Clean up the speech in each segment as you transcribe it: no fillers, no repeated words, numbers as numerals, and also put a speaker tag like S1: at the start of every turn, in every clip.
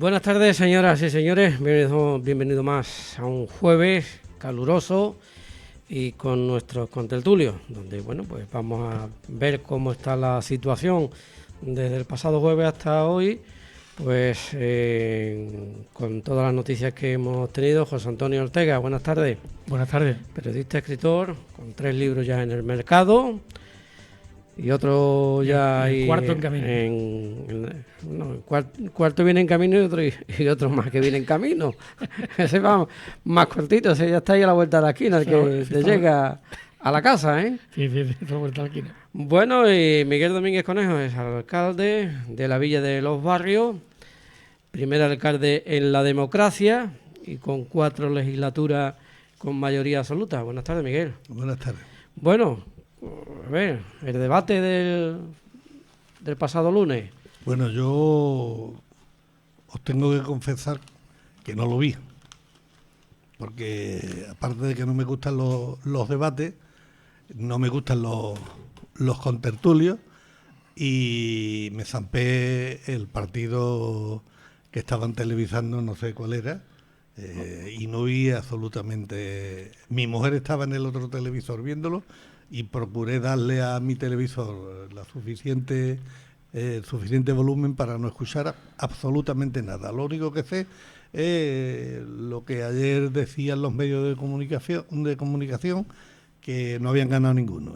S1: Buenas tardes, señoras y señores. Bienvenido más a un jueves caluroso y con nuestros contertulios, donde pues vamos a ver cómo está la situación desde el pasado jueves hasta hoy, pues con todas las noticias que hemos tenido. José Antonio Ortega, buenas tardes.
S2: Buenas tardes.
S1: Periodista, escritor, con 3 libros ya en el mercado. Y otro ya
S2: el cuarto en camino.
S1: Cuarto viene en camino y otro más que viene en camino. Ese va más cortito, ese ya está ahí a la vuelta de la esquina, que te llega a la casa, ¿eh?
S2: Sí, a la vuelta de la esquina.
S1: Bueno, y Miguel Domínguez Conejo es alcalde de la Villa de los Barrios, primer alcalde en la democracia y con 4 legislaturas con mayoría absoluta. Buenas tardes, Miguel.
S3: Buenas tardes.
S1: Bueno, a ver, el debate del pasado lunes.
S3: Bueno, yo os tengo que confesar que no lo vi, porque aparte de que no me gustan los debates, no me gustan los contertulios, y me zampé el partido que estaban televisando, no sé cuál era, y no vi absolutamente. Mi mujer estaba en el otro televisor viéndolo, y procuré darle a mi televisor la suficiente volumen para no escuchar absolutamente nada. Lo único que sé es lo que ayer decían los medios de comunicación, que no habían ganado ninguno.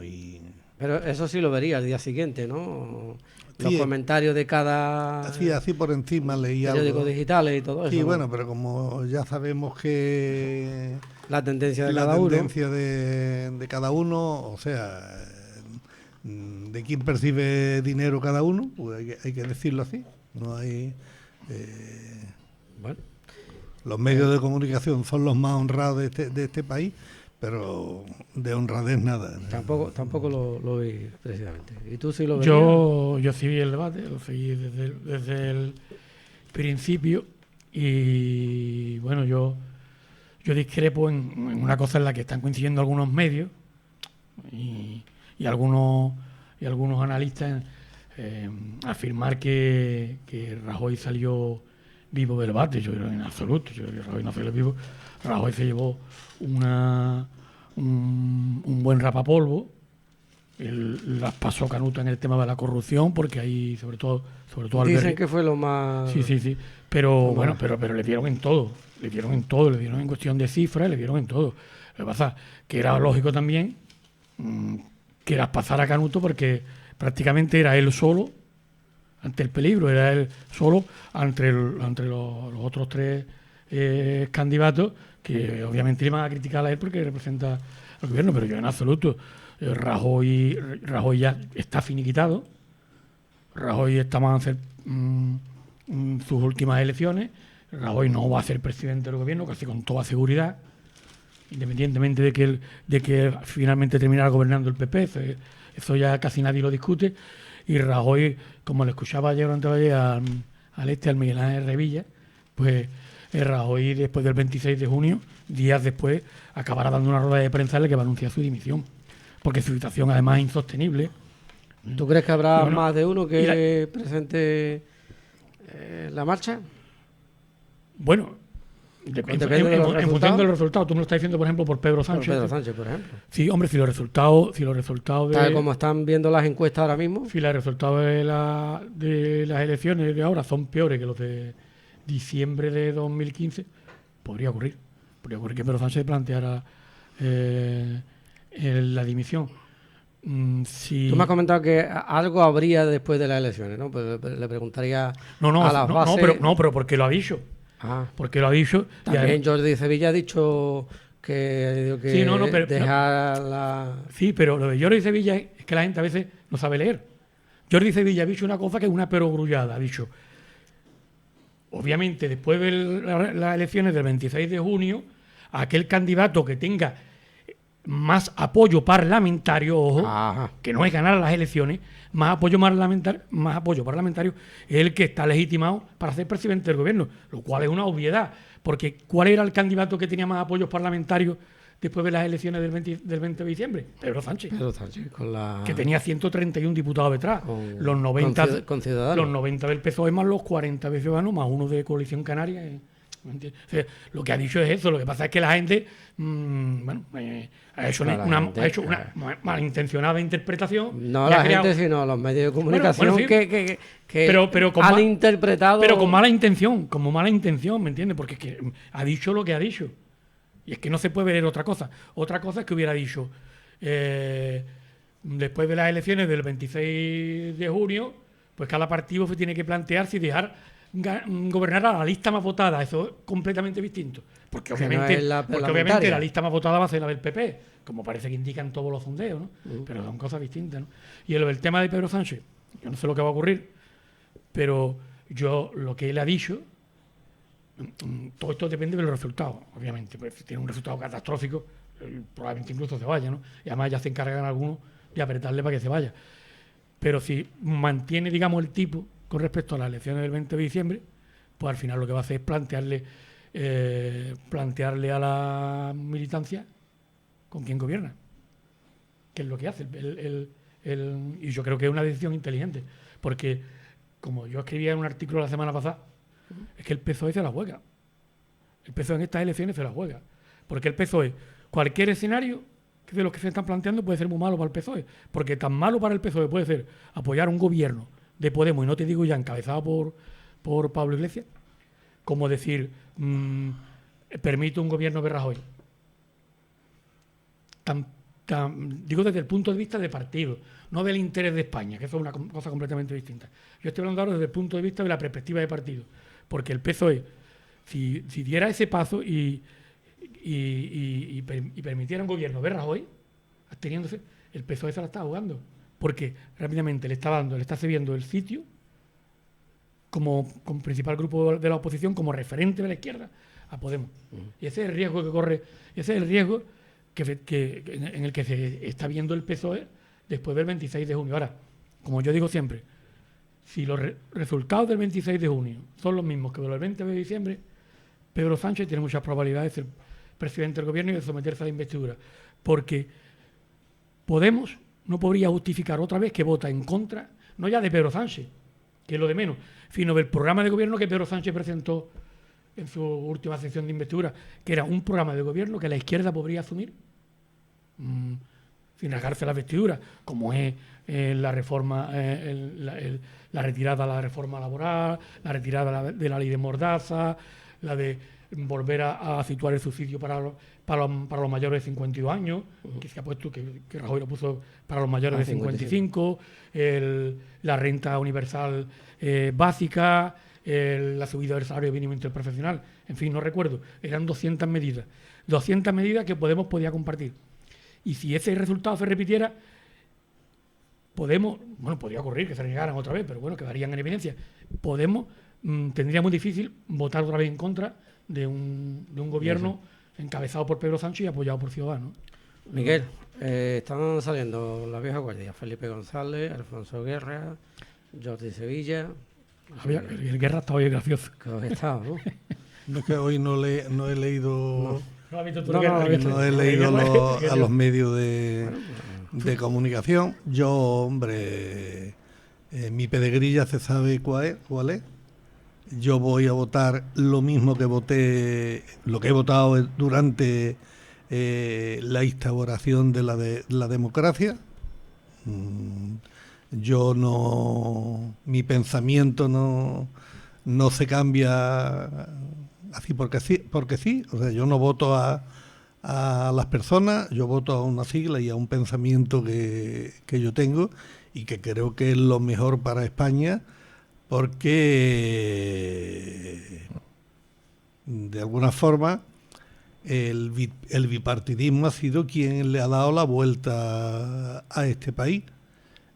S1: Pero eso sí lo vería al día siguiente, ¿no? Los
S3: sí,
S1: comentarios de cada
S3: así por encima leía
S1: periódicos
S3: algo.
S1: digitales y todo eso.
S3: Sí,
S1: ¿no?
S3: bueno, pero como ya sabemos que
S1: la tendencia de
S3: la
S1: cada
S3: tendencia
S1: uno.
S3: de cada uno, o sea, de quién percibe dinero cada uno, pues hay que decirlo así. No hay.
S1: Bueno.
S3: Los medios de comunicación son los más honrados de este país, pero de honradez nada.
S1: Tampoco lo vi precisamente. ¿Y tú sí lo veías?
S2: Yo sí vi el debate, lo seguí desde el principio, y bueno, yo discrepo en una cosa en la que están coincidiendo algunos medios y algunos analistas afirmar que Rajoy salió vivo del debate. Yo creo en absoluto, yo creo que Rajoy no salió vivo. Rajoy se llevó un buen rapapolvo. Él las pasó canuta en el tema de la corrupción, porque ahí sobre todo
S1: dicen que fue lo más.
S2: Sí, pero bueno, pero le dieron en todo, le dieron en cuestión de cifras, le dieron en todo. Lo que pasa que era lógico también que las pasara canuto, porque prácticamente era él solo ante el peligro, era él solo entre los otros 3 candidatos, que obviamente le iban a criticar a él porque representa al gobierno. Pero yo en absoluto, Rajoy ya está finiquitado. Rajoy está más a hacer sus últimas elecciones. Rajoy no va a ser presidente del gobierno, casi con toda seguridad, independientemente de que finalmente terminara gobernando el PP. Eso ya casi nadie lo discute. Y Rajoy, como le escuchaba ayer durante el día al Miguel Ángel Revilla, pues Rajoy, después del 26 de junio, días después, acabará dando una rueda de prensa en la que va a anunciar su dimisión, porque su situación además es insostenible.
S1: ¿Tú crees que habrá más de uno que presente la marcha?
S2: Bueno,
S1: depende de los
S2: en función de los resultados. Tú me lo estás diciendo, por ejemplo, por Pedro Sánchez.
S1: Pedro Sánchez, por ejemplo.
S2: Sí, hombre, si los resultados
S1: tal como están viendo las encuestas ahora mismo.
S2: Si los resultados de las elecciones de ahora son peores que los de diciembre de 2015, podría ocurrir que Pedro Sánchez planteara la dimisión.
S1: Tú me has comentado que algo habría después de las elecciones, ¿no? Pues le preguntaría a las bases.
S2: Pero porque lo ha dicho. Porque lo ha dicho.
S1: También Jordi Sevilla ha dicho que dejar la.
S2: Sí, pero lo de Jordi Sevilla es que la gente a veces no sabe leer. Jordi Sevilla ha dicho una cosa que es una perogrullada. Ha dicho, obviamente, después de las elecciones del 26 de junio, aquel candidato que tenga más apoyo parlamentario, ojo, que no es ganar las elecciones, más apoyo parlamentario es el que está legitimado para ser presidente del gobierno, lo cual es una obviedad, porque ¿cuál era el candidato que tenía más apoyos parlamentarios después de las elecciones del 20 de diciembre? Pedro Sánchez.
S1: Pedro Sánchez,
S2: Que tenía 131 diputados detrás. Los 90,
S1: con Ciudadanos.
S2: Los 90 del PSOE más los 40 de Ciudadanos, más uno de Coalición Canaria. O sea, lo que ha dicho es eso. Lo que pasa es que la gente ha hecho una malintencionada interpretación.
S1: No la gente, sino los medios de comunicación
S2: sí,
S1: que
S2: pero
S1: han interpretado.
S2: Pero con mala intención, ¿me entiendes? Porque es que ha dicho lo que ha dicho. Y es que no se puede ver otra cosa. Otra cosa es que hubiera dicho, después de las elecciones del 26 de junio, pues cada partido se tiene que plantearse y dejar gobernar a la lista más votada. Eso es completamente distinto. Porque obviamente, la lista más votada va a ser la del PP, como parece que indican todos los sondeos, ¿no? Pero son cosas distintas, ¿no? Y el tema de Pedro Sánchez, yo no sé lo que va a ocurrir, pero yo lo que él ha dicho, todo esto depende de los resultados, obviamente. Pues si tiene un resultado catastrófico, probablemente incluso se vaya, ¿no? Y además ya se encargan algunos de apretarle para que se vaya. Pero si mantiene, digamos, el tipo con respecto a las elecciones del 20 de diciembre, pues al final lo que va a hacer es plantearle a la militancia con quién gobierna, que es lo que hace. Y yo creo que es una decisión inteligente, porque como yo escribía en un artículo la semana pasada, es que el PSOE se la juega. El PSOE en estas elecciones se la juega. Porque el PSOE, cualquier escenario de los que se están planteando puede ser muy malo para el PSOE. Porque tan malo para el PSOE puede ser apoyar un gobierno de Podemos, y no te digo ya encabezado por Pablo Iglesias, como decir, permito un gobierno de Rajoy. Digo desde el punto de vista de partido, no del interés de España, que eso es una cosa completamente distinta. Yo estoy hablando ahora desde el punto de vista de la perspectiva de partido, porque el PSOE, si diera ese paso y permitiera un gobierno de Rajoy, absteniéndose, el PSOE se la está jugando, porque rápidamente le está cediendo el sitio como principal grupo de la oposición, como referente de la izquierda a Podemos. Y ese es el riesgo que corre, ese es el riesgo en el que se está viendo el PSOE después del 26 de junio. Ahora, como yo digo siempre, si los resultados del 26 de junio son los mismos que los del 20 de diciembre, Pedro Sánchez tiene muchas probabilidades de ser presidente del gobierno y de someterse a la investidura, porque Podemos no podría justificar otra vez que vota en contra, no ya de Pedro Sánchez, que es lo de menos, sino del programa de gobierno que Pedro Sánchez presentó en su última sesión de investidura, que era un programa de gobierno que la izquierda podría asumir sin rasgarse la vestidura, como es la reforma, la retirada de la reforma laboral, la retirada de la ley de Mordaza, la de volver a situar el subsidio para los mayores de 52 años, que se ha puesto, que Rajoy lo puso para los mayores de 55, la renta universal básica, la subida del salario mínimo interprofesional, en fin, no recuerdo, eran 200 medidas que Podemos podía compartir. Y si ese resultado se repitiera, Podemos, podría ocurrir que se renegaran otra vez, pero bueno, quedarían en evidencia. Podemos tendría muy difícil votar otra vez en contra de un gobierno encabezado por Pedro Sánchez y apoyado por Ciudadanos.
S1: Miguel, están saliendo la vieja guardia, Felipe González, Alfonso Guerra, Jordi Sevilla.
S2: El Guerra está hoy gracioso.
S1: Que os he estado, ¿no?
S3: No es que hoy no he leído...
S2: No
S3: he leído a los medios de comunicación. Yo, hombre, mi pedegrilla se sabe cuál es. Yo voy a votar lo mismo que voté, lo que he votado durante la instauración de la democracia. Mi pensamiento no se cambia así porque sí. O sea, yo no voto a las personas, yo voto a una sigla y a un pensamiento que yo tengo y que creo que es lo mejor para España, porque de alguna forma el bipartidismo ha sido quien le ha dado la vuelta a este país,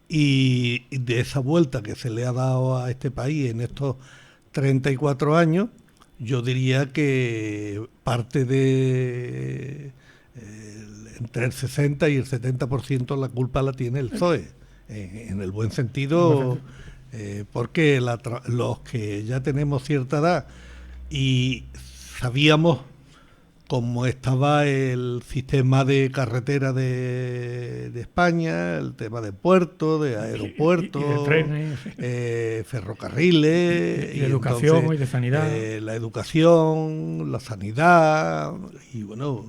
S3: y de esa vuelta que se le ha dado a este país en estos 34 años, yo diría que parte de entre el 60 y el 70% la culpa la tiene el PSOE, en el buen sentido, porque los que ya tenemos cierta edad y sabíamos como estaba el sistema de carretera de España, el tema de puertos, de aeropuertos,
S2: y de trenes,
S3: ferrocarriles,
S2: y de educación
S3: entonces,
S2: y de sanidad.
S3: La educación, la sanidad, y bueno,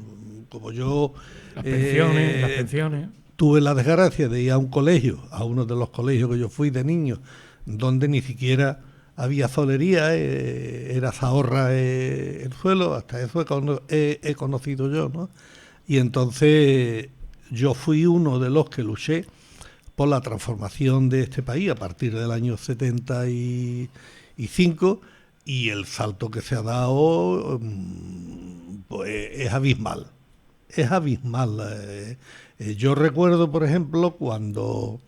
S3: como yo
S2: Las pensiones.
S3: tuve la desgracia de ir a un colegio, a uno de los colegios que yo fui de niño, donde ni siquiera había solería, era zahorra el suelo, hasta eso he conocido yo, ¿no? Y entonces yo fui uno de los que luché por la transformación de este país a partir del año 75, y el salto que se ha dado pues es abismal. Es abismal. Yo recuerdo, por ejemplo, cuando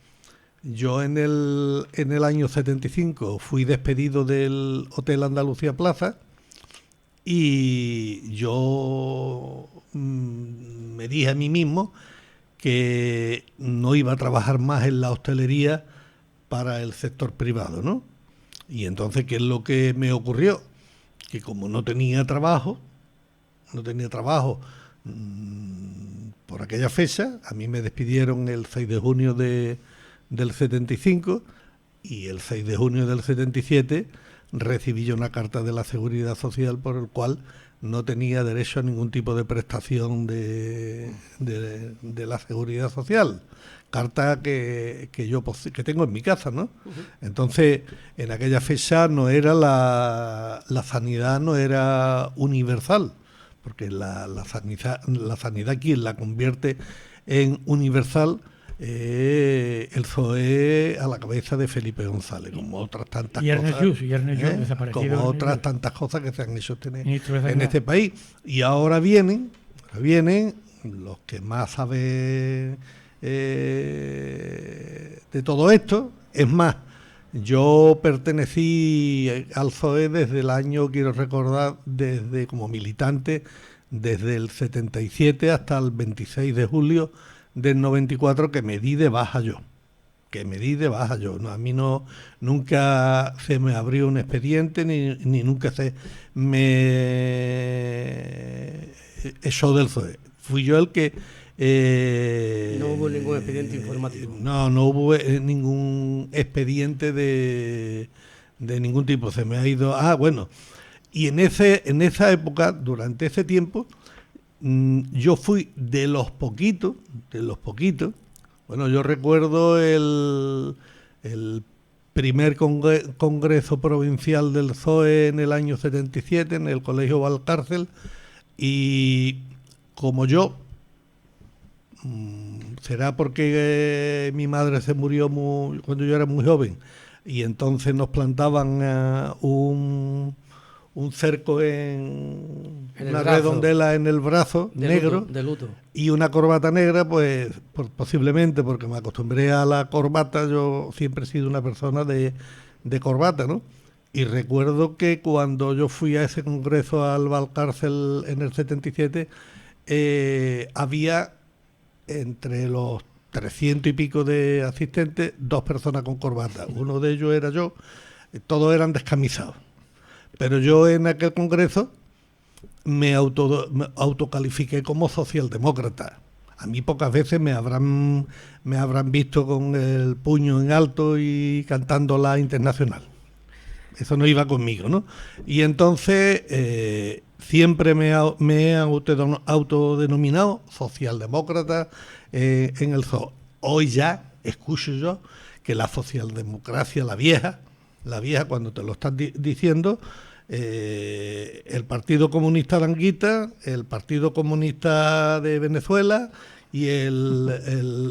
S3: yo en el año 75 fui despedido del Hotel Andalucía Plaza, y yo me dije a mí mismo que no iba a trabajar más en la hostelería para el sector privado, ¿no? Y entonces, ¿qué es lo que me ocurrió? Que como no tenía trabajo por aquella fecha, a mí me despidieron el 6 de junio del 75, y el 6 de junio del 77 recibí yo una carta de la Seguridad Social por el cual no tenía derecho a ningún tipo de prestación de la Seguridad Social. Carta que tengo en mi casa, ¿no? Entonces, en aquella fecha no era la sanidad no era universal, porque la sanidad quien la convierte en universal, el PSOE a la cabeza de Felipe González, como otras tantas cosas.
S2: Y Ernest Lluch, desaparecido.
S3: Como otras tantas cosas que se han hecho
S2: en
S3: este país. Y ahora vienen los que más saben de todo esto. Es más, yo pertenecí al PSOE desde el año, quiero recordar, desde como militante, desde el 77 hasta el 26 de julio del 94, que me di de baja yo. No, a mí nunca se me abrió un expediente, ni nunca se me echó del PSOE. Fui yo el que...
S1: no hubo ningún expediente informático.
S3: No hubo ningún expediente de ningún tipo. Se me ha ido... bueno. Y en esa época, durante ese tiempo, yo fui de los poquitos. Bueno, yo recuerdo el primer congreso provincial del PSOE en el año 77, en el Colegio Valcárcel, y como yo, será porque mi madre se murió cuando yo era muy joven, y entonces nos plantaban un cerco en una redondela en el brazo negro,
S1: de luto,
S3: y una corbata negra, pues posiblemente porque me acostumbré a la corbata. Yo siempre he sido una persona de corbata, ¿no? Y recuerdo que cuando yo fui a ese congreso al Valcárcel en el 77, había entre los 300 y pico de asistentes 2 personas con corbata. Uno de ellos era yo, todos eran descamisados. Pero yo en aquel congreso me autocalifiqué como socialdemócrata. A mí pocas veces me habrán visto con el puño en alto y cantando la Internacional. Eso no iba conmigo, ¿no? Y entonces siempre me he autodenominado socialdemócrata en el PSOE. Hoy ya escucho yo que la socialdemocracia, la vieja, cuando te lo están diciendo, el Partido Comunista de Anguita, el Partido Comunista de Venezuela y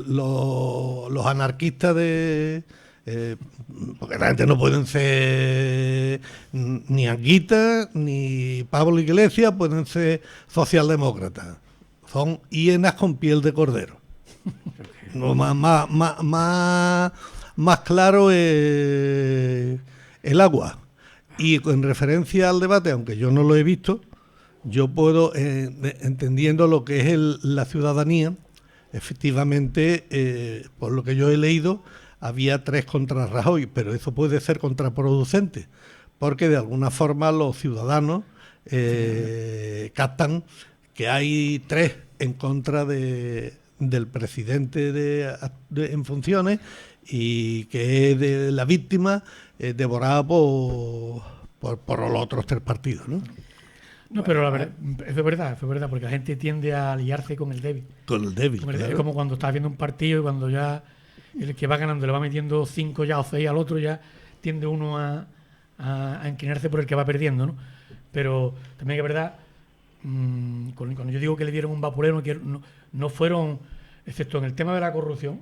S3: los anarquistas porque la gente no pueden ser ni Anguita ni Pablo Iglesias, pueden ser socialdemócratas. Son hienas con piel de cordero. No, más claro el agua. Y en referencia al debate, aunque yo no lo he visto, yo puedo, entendiendo lo que es la ciudadanía, efectivamente, por lo que yo he leído, había 3 contra Rajoy, pero eso puede ser contraproducente, porque de alguna forma los ciudadanos captan que hay 3 en contra del presidente en funciones y que es de la víctima devorada por los otros 3 partidos, ¿no?
S2: No, pero la verdad, eso es verdad, porque la gente tiende a aliarse con el débil.
S3: Con el débil,
S2: claro.
S3: claro.
S2: Es como cuando estás viendo un partido y cuando ya el que va ganando le va metiendo 5 ya o 6 al otro, ya tiende uno a inclinarse por el que va perdiendo, ¿no? Pero también es verdad, cuando yo digo que le dieron un vaporero, que no fueron, excepto en el tema de la corrupción,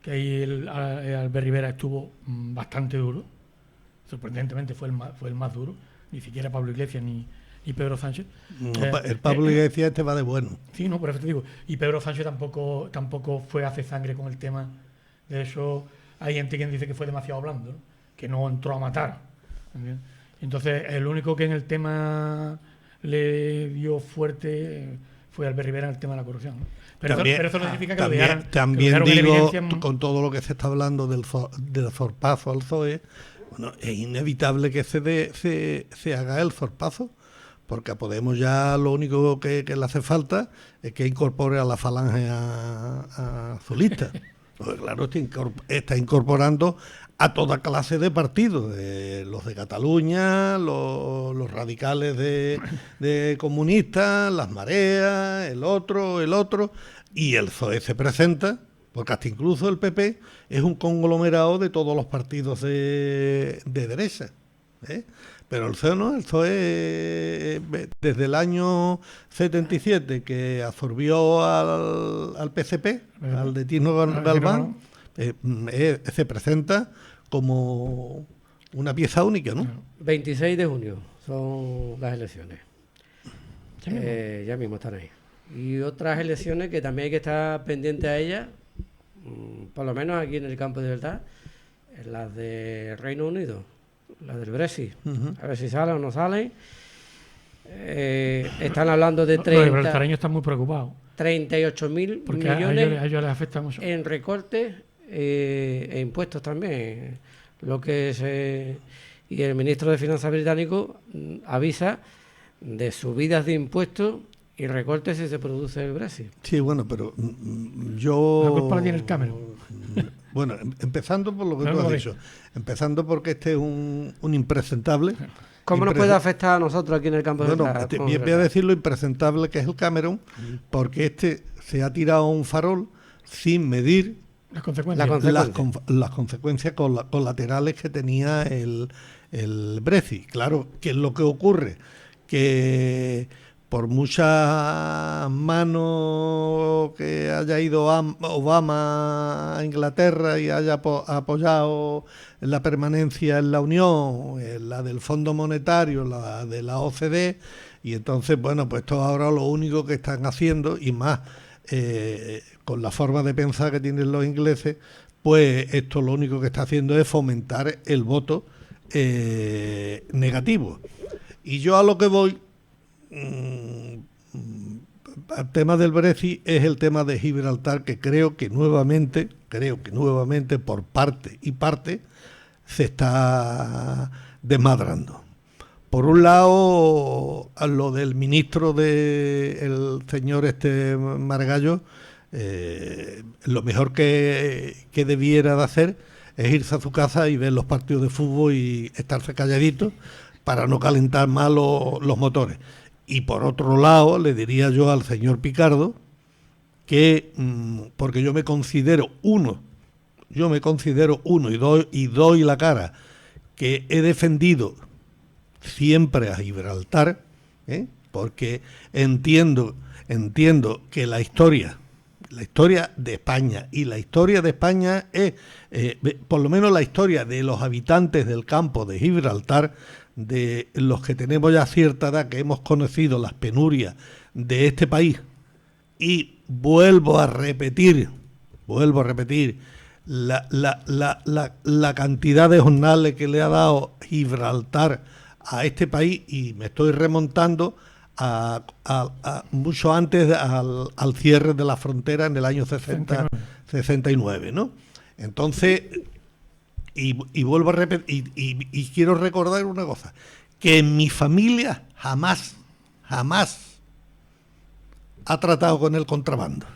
S2: que ahí Albert Rivera estuvo bastante duro, sorprendentemente fue el más duro, ni siquiera Pablo Iglesias ni Pedro Sánchez.
S3: El Pablo Iglesias va de bueno.
S2: Sí, no, por eso te digo. Y Pedro Sánchez tampoco fue a hacer sangre con el tema. De eso hay gente que dice que fue demasiado blando, ¿no? Que no entró a matar. ¿Entiendes? Entonces, el único que en el tema le dio fuerte fue Albert Rivera en el tema de la corrupción, ¿no? Pero eso no significa que
S3: también digo, con todo lo que se está hablando del zorpazo al PSOE, bueno, es inevitable que se haga el zorpazo, porque a Podemos ya lo único que le hace falta es que incorpore a la falange azulista. Pues claro, está incorporando a toda clase de partidos, los de Cataluña, los radicales de comunistas, las mareas, el otro, y el PSOE se presenta, porque hasta incluso el PP es un conglomerado de todos los partidos de derecha, ¿eh? Pero el PSOE no, el PSOE desde el año 77 que absorbió al PCP, al de Tino Galván, se presenta como una pieza única, ¿no?
S1: 26 de junio son las elecciones. Ya mismo están ahí. Y otras elecciones que también hay que estar pendiente a ellas, por lo menos aquí en el campo de verdad, las de Reino Unido. La del Brexit, a ver si sale o no sale. Están hablando de 30.
S2: Los gibraltareños están muy preocupados.
S1: 38.000 millones
S2: a ellos les afecta mucho.
S1: En recortes e impuestos también. Y el ministro de Finanzas británico avisa de subidas de impuestos y recortes si se produce el Brexit.
S3: Sí, bueno, pero yo...
S2: La culpa la tiene el Cameron.
S3: Bueno, empezando por lo que tú has dicho, empezando porque este es un impresentable.
S1: ¿Cómo nos puede afectar a nosotros aquí en el campo de
S3: verdad? Voy a decir lo impresentable que es el Cameron, porque este se ha tirado a un farol sin medir
S2: las
S3: consecuencias colaterales que tenía el Brexit. Claro, ¿qué es lo que ocurre? Que por muchas manos que haya ido Obama a Inglaterra y haya apoyado la permanencia en la Unión, la del Fondo Monetario, la de la OCDE, y entonces, bueno, pues esto ahora lo único que están haciendo, y más con la forma de pensar que tienen los ingleses, pues esto lo único que está haciendo es fomentar el voto negativo. Y yo a lo que voy... el tema del Brexit es el tema de Gibraltar, que creo que nuevamente por parte y parte se está desmadrando. Por un lado, a lo del ministro el señor Margallo, lo mejor que debiera de hacer es irse a su casa y ver los partidos de fútbol y estarse calladito para no calentar más los motores. Y por otro lado, le diría yo al señor Picardo que, porque yo me considero uno y doy la cara, que he defendido siempre a Gibraltar, porque entiendo que la historia de España, y la historia de España es, por lo menos la historia de los habitantes del campo de Gibraltar, de los que tenemos ya cierta edad, que hemos conocido las penurias de este país, y vuelvo a repetir la cantidad de jornales que le ha dado Gibraltar a este país, y me estoy remontando a mucho antes al cierre de la frontera en el año 69, ¿no? Entonces, y vuelvo a repetir, y quiero recordar una cosa, que en mi familia jamás ha tratado con el contrabando.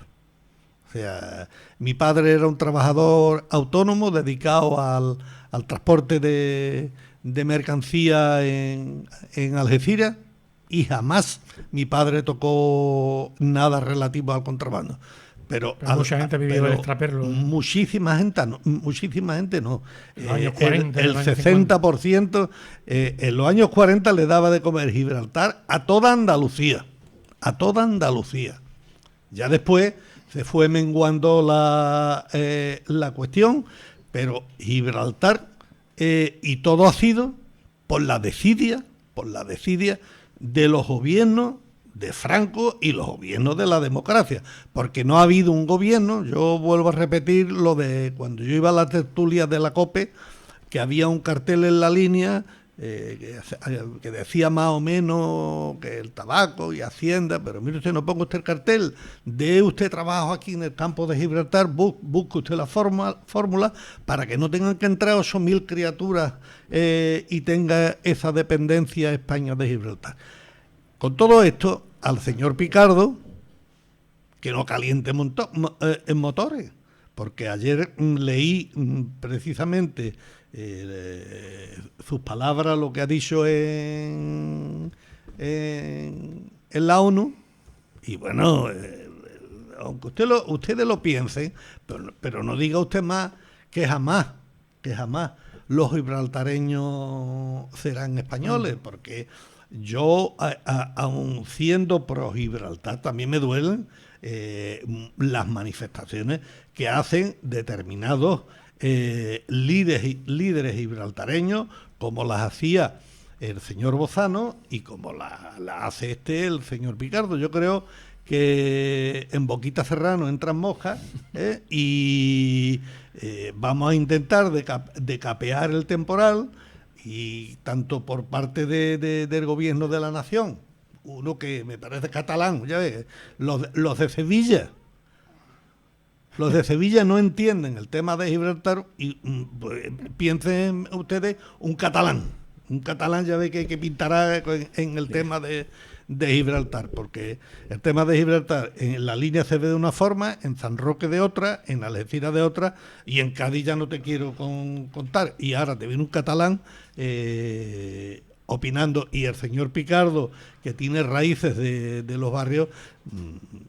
S3: O sea, mi padre era un trabajador autónomo dedicado al transporte de mercancía en Algeciras, y jamás mi padre tocó nada relativo al contrabando. Pero
S2: mucha gente ha vivido el extraperlo.
S3: Muchísima gente no.
S2: En los años 40,
S3: el 60%, en los años 40 le daba de comer Gibraltar a toda Andalucía. A toda Andalucía. Ya después se fue menguando la cuestión, pero Gibraltar, y todo ha sido por la desidia de los gobiernos de Franco y los gobiernos de la democracia, porque no ha habido un gobierno. Yo vuelvo a repetir lo de cuando yo iba a la tertulia de la COPE, que había un cartel en la línea que decía más o menos que el tabaco y Hacienda, pero mire usted, no ponga usted el cartel, dé usted trabajo aquí en el campo de Gibraltar, busque usted la fórmula para que no tengan que entrar 8.000 criaturas y tenga esa dependencia España de Gibraltar. Con todo esto, al señor Picardo, que no caliente en motores, porque ayer leí precisamente sus palabras, lo que ha dicho en la ONU, y bueno, aunque ustedes lo piensen, pero no diga usted más que jamás los gibraltareños serán españoles, porque yo, aun siendo pro Gibraltar, también me duelen las manifestaciones que hacen determinados líderes gibraltareños, como las hacía el señor Bozano y como la hace el señor Picardo. Yo creo que en boquita Serrano entran moscas, y vamos a intentar decapear el temporal, y tanto por parte del gobierno de la nación, uno que me parece catalán, ya ves, los de Sevilla. Los de Sevilla no entienden el tema de Gibraltar y pues, piensen ustedes un catalán ya ve que pintará en el tema de Gibraltar, porque el tema de Gibraltar en la línea se ve de una forma, en San Roque de otra, en Algeciras de otra, y en Cádiz ya no te quiero contar. Y ahora te viene un catalán opinando, y el señor Picardo, que tiene raíces de los barrios,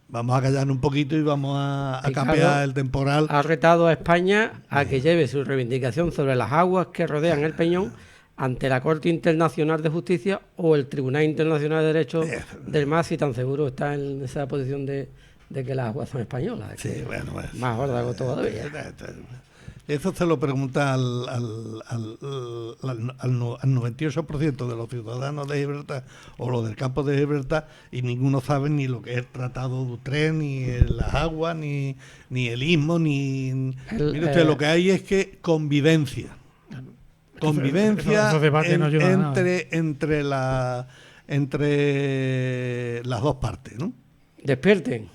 S3: vamos a callarnos un poquito y vamos a capear el temporal.
S1: Ha retado a España a que lleve su reivindicación sobre las aguas que rodean el Peñón ante la Corte Internacional de Justicia o el Tribunal Internacional de Derechos del Mar, si tan seguro está en esa posición de que las aguas son españolas.
S3: Sí, bueno.
S1: Más gorda todavía.
S3: Eso se lo pregunta al 98% de los ciudadanos de Gibraltar o los del campo de Gibraltar, y ninguno sabe ni lo que es el Tratado de Utrecht, ni las aguas, ni el istmo, mire usted, lo que hay es que convivencia entre las dos partes, ¿no?
S1: Despierten,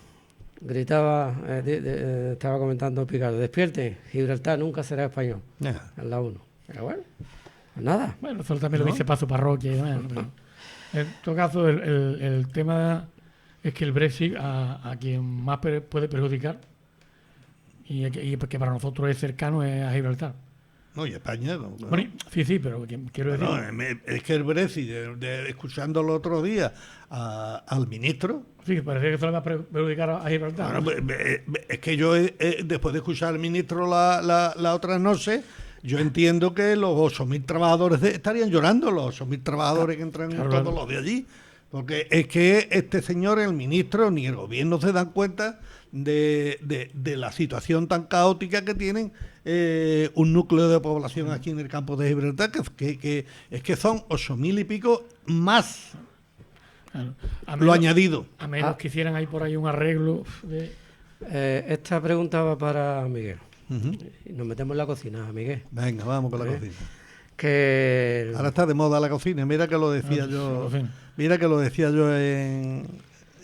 S1: gritaba, estaba comentando Picardo, despierten, Gibraltar nunca será español, en la ONU. Pero bueno, pues nada.
S2: Bueno, eso también lo dice para su parroquia y demás, pero en todo caso el tema es que el Brexit a quien más puede perjudicar y que para nosotros es cercano es a Gibraltar.
S3: No, y España no.
S2: Bueno, sí, pero quiero decir...
S3: No, es que el Brexit, escuchando el otro día al ministro...
S2: Sí, parece que se le va a perjudicar a Gibraltar.
S3: Bueno, es que yo, después de escuchar al ministro la otra noche, yo entiendo que los 8.000 trabajadores estarían llorando, los 8.000 trabajadores que entran todos los de allí. Porque es que este señor, el ministro, ni el gobierno se dan cuenta de la situación tan caótica que tienen un núcleo de población aquí en el campo de Gibraltar, que es que son 8.000 y pico más.
S2: Claro.
S3: Lo añadido.
S2: A menos que hicieran ahí por ahí un arreglo de...
S1: Esta pregunta va para Miguel.
S3: Uh-huh.
S1: Nos metemos en la cocina, Miguel.
S3: Venga, vamos con la cocina.
S1: Que
S3: ahora está de moda la cocina, mira que lo decía yo en...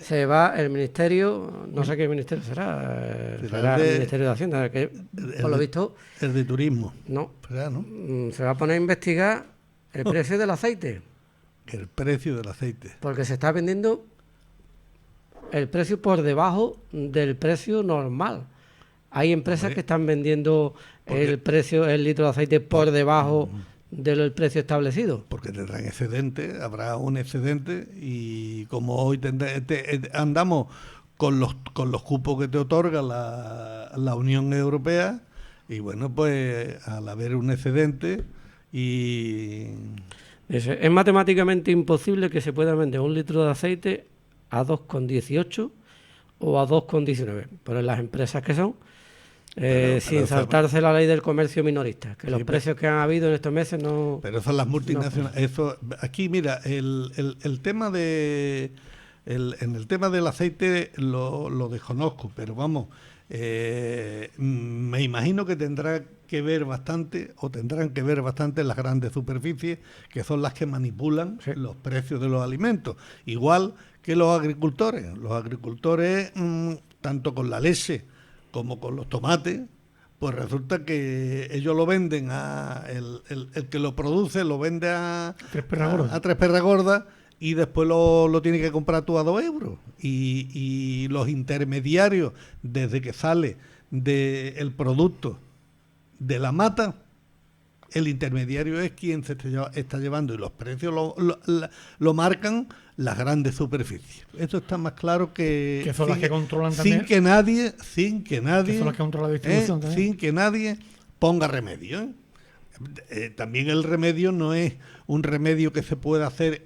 S1: Se va el ministerio, no sé qué ministerio será, será el Ministerio de Hacienda, que por lo visto...
S3: El de turismo.
S1: No,
S3: ¿Será, no?
S1: Se va a poner a investigar el precio del aceite.
S3: El precio del aceite.
S1: Porque se está vendiendo el precio por debajo del precio normal. Hay empresas que están vendiendo el litro de aceite por debajo del precio establecido.
S3: Porque tendrán excedente, habrá un excedente, y como hoy andamos con los cupos que te otorga la Unión Europea, y bueno, pues al haber un excedente
S1: es matemáticamente imposible que se pueda vender un litro de aceite a 2,18 o a 2,19, pero en las empresas que son, sin saltarse la ley del comercio minorista, que los precios que han habido en estos meses no...
S3: Pero son las multinacionales. Aquí, mira, el tema en el tema del aceite lo desconozco, pero vamos, me imagino que tendrán que ver bastante las grandes superficies, que son las que manipulan los precios de los alimentos, igual que los agricultores. Los agricultores, tanto con la leche como con los tomates, pues resulta que ellos lo venden el que lo produce lo vende a Tres Perras Gordas, y después lo tiene que comprar tú a 2 euros. Y los intermediarios, desde que sale del producto de la mata, el intermediario es quien se está llevando, y los precios lo marcan las grandes superficies. Eso está más claro que
S2: son las que controlan también.
S3: Sin que nadie que son las que
S2: controlan la distribución también.
S3: Sin que nadie ponga remedio. También el remedio no es un remedio que se pueda hacer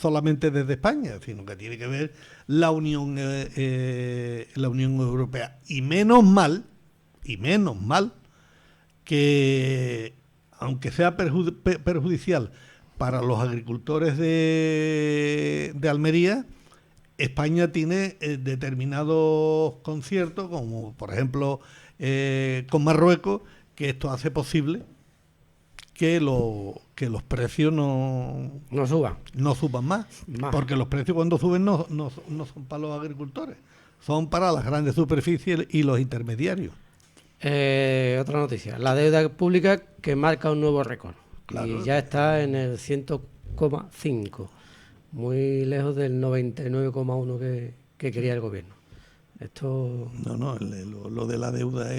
S3: solamente desde España, sino que tiene que ver la Unión Europea. Y menos mal que, aunque sea perjudicial para los agricultores de Almería, España tiene determinados conciertos, como por ejemplo con Marruecos, que esto hace posible que los precios no suban más. Porque los precios cuando suben no son para los agricultores, son para las grandes superficies y los intermediarios.
S1: Otra noticia, la deuda pública que marca un nuevo récord.
S3: Claro.
S1: Y ya está en el 100,5, muy lejos del 99,1 que quería el gobierno. Esto...
S3: No, lo de la deuda,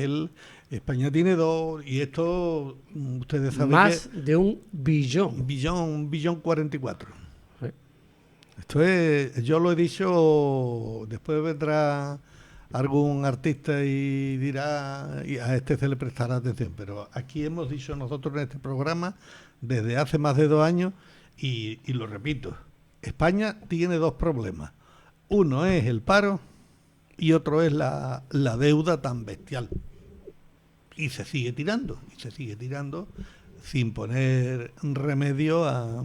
S3: España tiene 2, y esto ustedes saben
S1: más de 1 billón.
S3: Billón 44.
S1: Sí.
S3: Esto es, yo lo he dicho, después vendrá algún artista y dirá, y a este se le prestará atención, pero aquí hemos dicho nosotros en este programa desde hace más de 2 años, y lo repito, España tiene 2 problemas. Uno es el paro y otro es la deuda tan bestial. Y se sigue tirando sin poner remedio a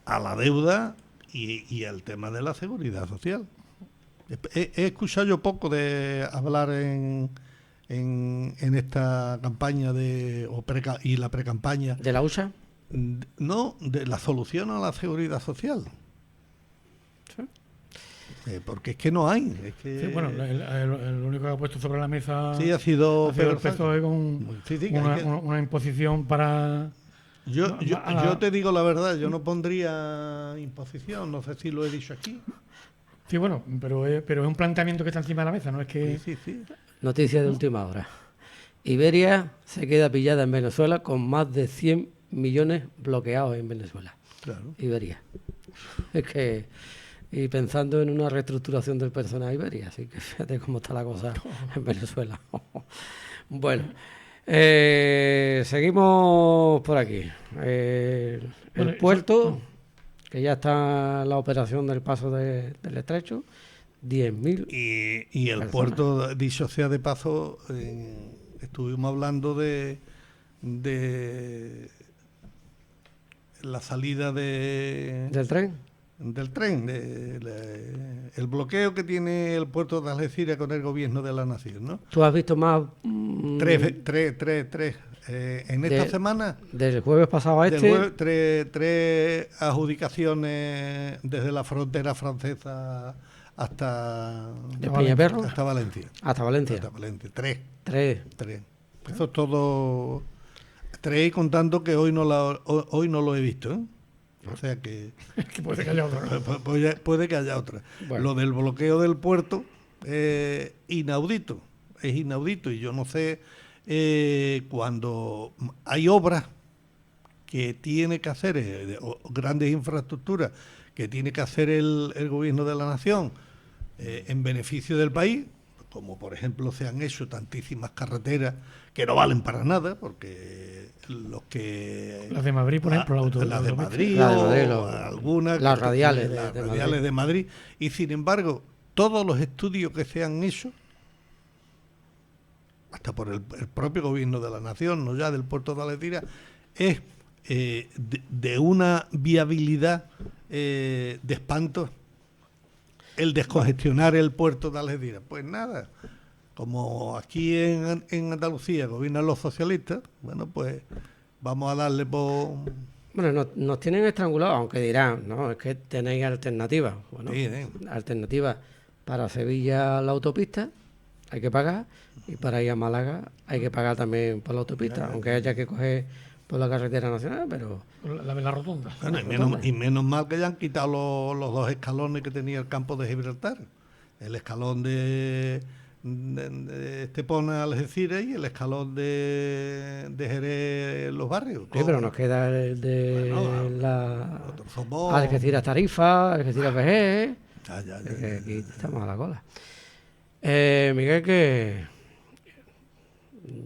S3: la deuda y al tema de la seguridad social. He escuchado yo poco de hablar en esta campaña y la precampaña.
S1: ¿De la USA?
S3: No, de la solución a la seguridad social.
S1: ¿Sí?
S3: Porque es que no hay.
S2: Sí, bueno, el único que ha puesto sobre la mesa
S3: ha sido
S2: el PSOE con una imposición para...
S3: Yo te digo la verdad, yo no pondría imposición, no sé si lo he dicho aquí.
S2: Sí, bueno, pero es un planteamiento que está encima de la mesa, no es que...
S3: Sí.
S1: Noticia de última hora. Iberia se queda pillada en Venezuela con más de 100 millones bloqueados en Venezuela.
S3: Claro.
S1: Iberia. Es que... Y pensando en una reestructuración del personal Iberia, así que fíjate cómo está la cosa en Venezuela. Bueno, seguimos por aquí. El puerto, que ya está la operación del paso del estrecho, 10.000.
S3: Y el puerto, dicho sea de paso, estuvimos hablando de la salida
S1: del tren.
S3: El bloqueo que tiene el puerto de Algeciras con el gobierno de la nación, ¿no?
S1: ¿Tú has visto más?
S3: Tres. En esta semana.
S1: Del jueves pasado a
S3: tres adjudicaciones desde la frontera francesa hasta
S1: Peñaperro.
S3: Hasta Valencia.
S1: Hasta Valencia.
S3: Tres. Eso es todo. 3, contando que hoy no lo he visto, ¿eh? O sea que...
S2: Que puede que haya otra.
S3: Puede que haya otra.
S1: Bueno.
S3: Lo del bloqueo del puerto es inaudito. Es inaudito. Y yo no sé, cuando hay obras que tiene que hacer, grandes infraestructuras, que tiene que hacer el gobierno de la nación en beneficio del país, como por ejemplo se han hecho tantísimas carreteras que no valen para nada, porque los que...
S2: Las de Madrid, por ejemplo,
S3: las de Madrid,
S1: La de Madrid,
S3: o algunas...
S1: las radiales
S3: las
S1: de
S3: radiales de Madrid. Y sin embargo, todos los estudios que se han hecho, hasta por el propio gobierno de la nación, no ya del puerto de Algeciras, es de una viabilidad de espanto el descongestionar el puerto de Algeciras. Pues nada, como aquí en Andalucía gobiernan los socialistas, bueno, pues vamos a darle por...
S1: Bueno, nos tienen estrangulados, aunque dirán, no, es que tenéis alternativas. Bueno,
S3: Sí,
S1: alternativas para Sevilla la autopista, hay que pagar, y para ir a Málaga hay que pagar también por la autopista, aunque haya que coger por la carretera nacional, pero...
S2: La rotonda.
S3: Bueno, y menos mal que ya han quitado los dos escalones que tenía el campo de Gibraltar. El escalón de Estepona, Algeciras, y el escalón de Jerez, Los Barrios.
S1: Sí, pero nos queda el de
S3: otro Somos.
S1: Algeciras Tarifa, Algeciras Vejez,
S3: Ya.
S1: que aquí estamos a la cola. Miguel, que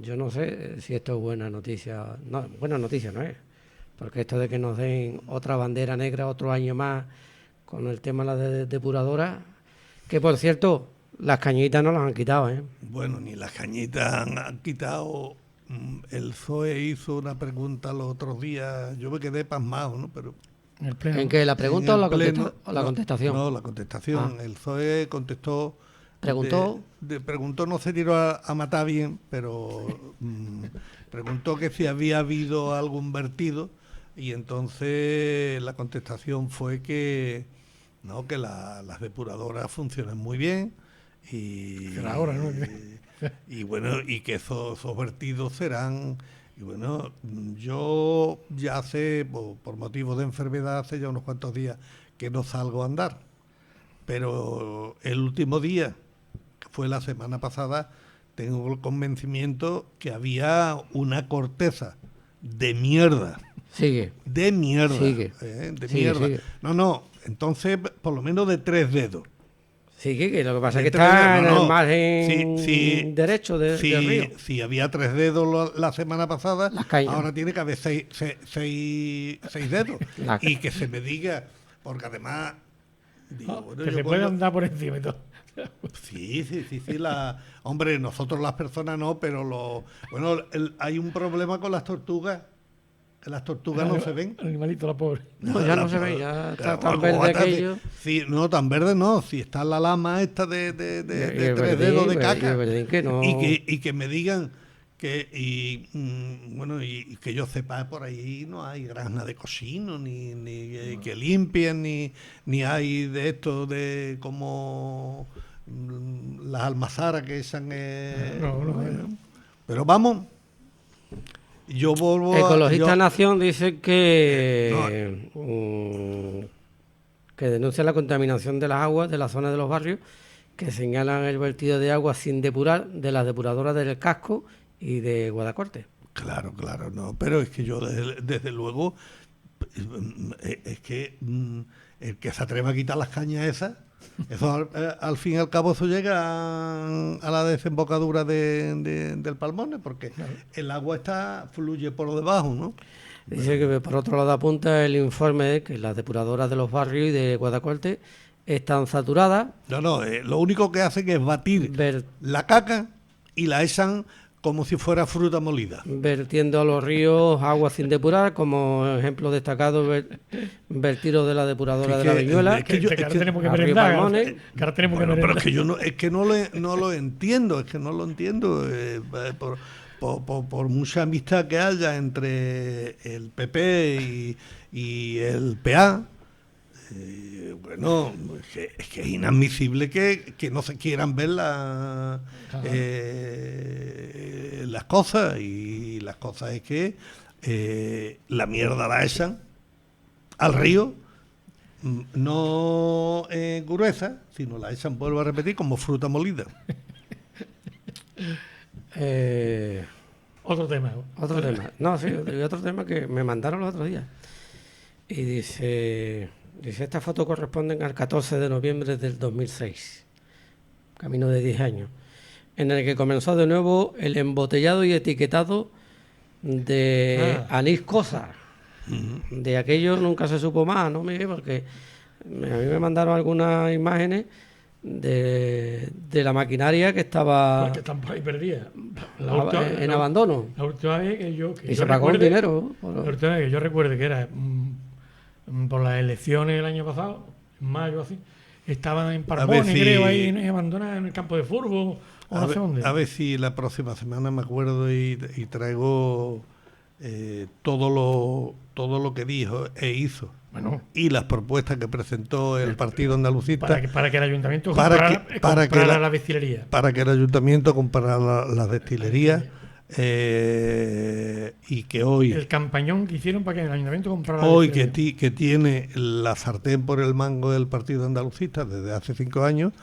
S1: yo no sé si esto es buena noticia. No, buena noticia no es, porque esto de que nos den otra bandera negra otro año más con el tema de la depuradora, que por cierto, las cañitas no las han quitado, ¿eh?
S3: Bueno, ni las cañitas han quitado. El PSOE hizo una pregunta los otros días, yo me quedé pasmado, ¿no? Pero
S2: En el pleno.
S1: ¿En que la pregunta o la,
S3: pleno,
S1: o la contestación?
S3: No, la contestación.
S1: Ah.
S3: El PSOE contestó.
S1: ¿Preguntó?
S3: Preguntó, no se tiró a matar bien, pero preguntó que si había habido algún vertido, y entonces la contestación fue que no, que las depuradoras funcionan muy bien y
S2: Será ahora, ¿no?
S3: y bueno, y que esos vertidos serán. Y bueno, yo ya sé, por motivos de enfermedad, hace ya unos cuantos días que no salgo a andar, pero el último día, que fue la semana pasada, tengo el convencimiento que había una corteza de mierda.
S1: Sigue.
S3: De mierda.
S1: Sigue.
S3: De
S1: Sigue,
S3: mierda.
S1: sigue.
S3: No, entonces por lo menos de 3 dedos.
S1: Sigue, que lo que pasa es que
S3: Entre
S1: está en
S3: dedos, no,
S1: el margen
S3: sí,
S1: derecho del río.
S3: Si había 3 dedos la semana pasada,
S1: Las cañas.
S3: ahora tiene que haber 6 dedos.
S1: La-
S3: Y que se me diga, porque además... digo, bueno,
S2: Que
S3: yo
S2: se puede
S3: cuando-
S2: andar por encima y todo.
S3: Sí. Hombre, nosotros las personas no, pero hay un problema con las tortugas, que las tortugas no se ven.
S2: El animalito, la pobre.
S1: No, ya no se ve, ya está tan verde aquello.
S3: Sí, no, tan verde no, si está la lama esta de
S1: Y el
S3: 3
S1: verdín,
S3: dedos de
S1: y el
S3: caca.
S1: verdín que no...
S3: Y que me digan que, y que yo sepa, por ahí no hay granja de cochino, ni que limpien, ni hay de esto de como las almazaras que echan.
S2: No.
S3: Pero vamos, yo vuelvo
S1: Ecologista
S3: yo-
S1: Nación dice que que denuncia la contaminación de las aguas de la zona de los barrios, que señalan el vertido de agua sin depurar de las depuradoras del Casco y de Guadacorte.
S3: Claro, no, pero es que yo desde luego, es que el que se atreva a quitar las cañas esas, eso al fin y al cabo eso llega a la desembocadura del Palmones, porque el agua fluye por debajo, ¿no?
S1: Dice que por otro lado apunta el informe de que las depuradoras de los barrios y de Guadacorte están saturadas,
S3: No, lo único que hacen es batir
S1: ver-
S3: la caca y la echan como si fuera fruta molida.
S1: vertiendo a los ríos agua sin depurar, como ejemplo destacado vertido de la depuradora de la Viñuela,
S3: es que yo-
S2: Que ahora
S3: es que-
S2: tenemos que
S1: Arriba
S2: merendar.
S1: Palmones.
S2: Que ahora tenemos que
S3: Bueno, pero
S2: merendar.
S3: es que yo no lo entiendo, por mucha amistad que haya entre el PP y el PA, bueno, es que es inadmisible que no se quieran ver las cosas, y las cosas es que la mierda la echan al río, no gruesa, sino la echan, vuelvo a repetir, como fruta molida.
S2: Otro tema.
S1: Otro tema. No, sí, otro tema que me mandaron los otros días. Y dice, estas fotos corresponden al 14 de noviembre del 2006, camino de 10 años, en el que comenzó de nuevo el embotellado y etiquetado de anís cosa. De aquello nunca se supo más, ¿no, Miguel? Porque a mí me mandaron algunas imágenes de la maquinaria que estaba
S2: porque están por ahí perdidas.
S1: en abandono.
S2: La última vez que yo
S1: y se pagó el dinero.
S2: La última vez que yo recuerde que era por las elecciones del año pasado, en mayo así, estaban en Parmone, creo, ahí abandonadas en el campo de fútbol o no sé dónde.
S3: A ver si la próxima semana me acuerdo y traigo todo lo que dijo e hizo.
S2: Bueno,
S3: y las propuestas que presentó el Partido Andalucista
S2: para que el ayuntamiento comprara la destilería.
S3: Para que el ayuntamiento comprara las destilerías y que hoy...
S2: El campañón que hicieron para que el ayuntamiento comprara la
S3: hoy
S2: destilería.
S3: que tiene la sartén por el mango del Partido Andalucista desde hace 5 años,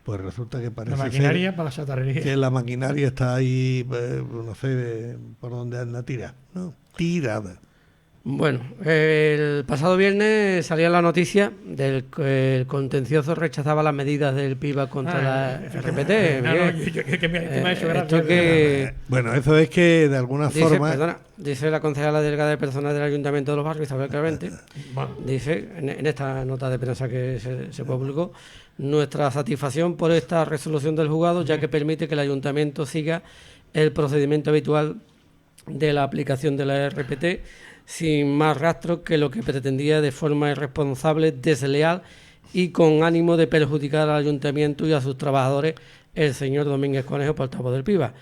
S3: pues resulta que parece
S2: la maquinaria
S3: ser
S2: para la chatarrería.
S3: Que la maquinaria está ahí, no sé por dónde anda tirada.
S1: Bueno, el pasado viernes salía la noticia del que el contencioso rechazaba las medidas del PIBA contra la RPT.
S2: Me ha hecho gracia.
S3: Bueno, eso es que de alguna forma...
S1: Dice la concejala delegada de personal del Ayuntamiento de Los Barrios, Isabel Carvente, dice en esta nota de prensa que se publicó, nuestra satisfacción por esta resolución del juzgado, ya que permite que el Ayuntamiento siga el procedimiento habitual de la aplicación de la RPT, sin más rastro que lo que pretendía de forma irresponsable, desleal y con ánimo de perjudicar al ayuntamiento y a sus trabajadores el señor Domínguez Conejo, portavoz del PIBA.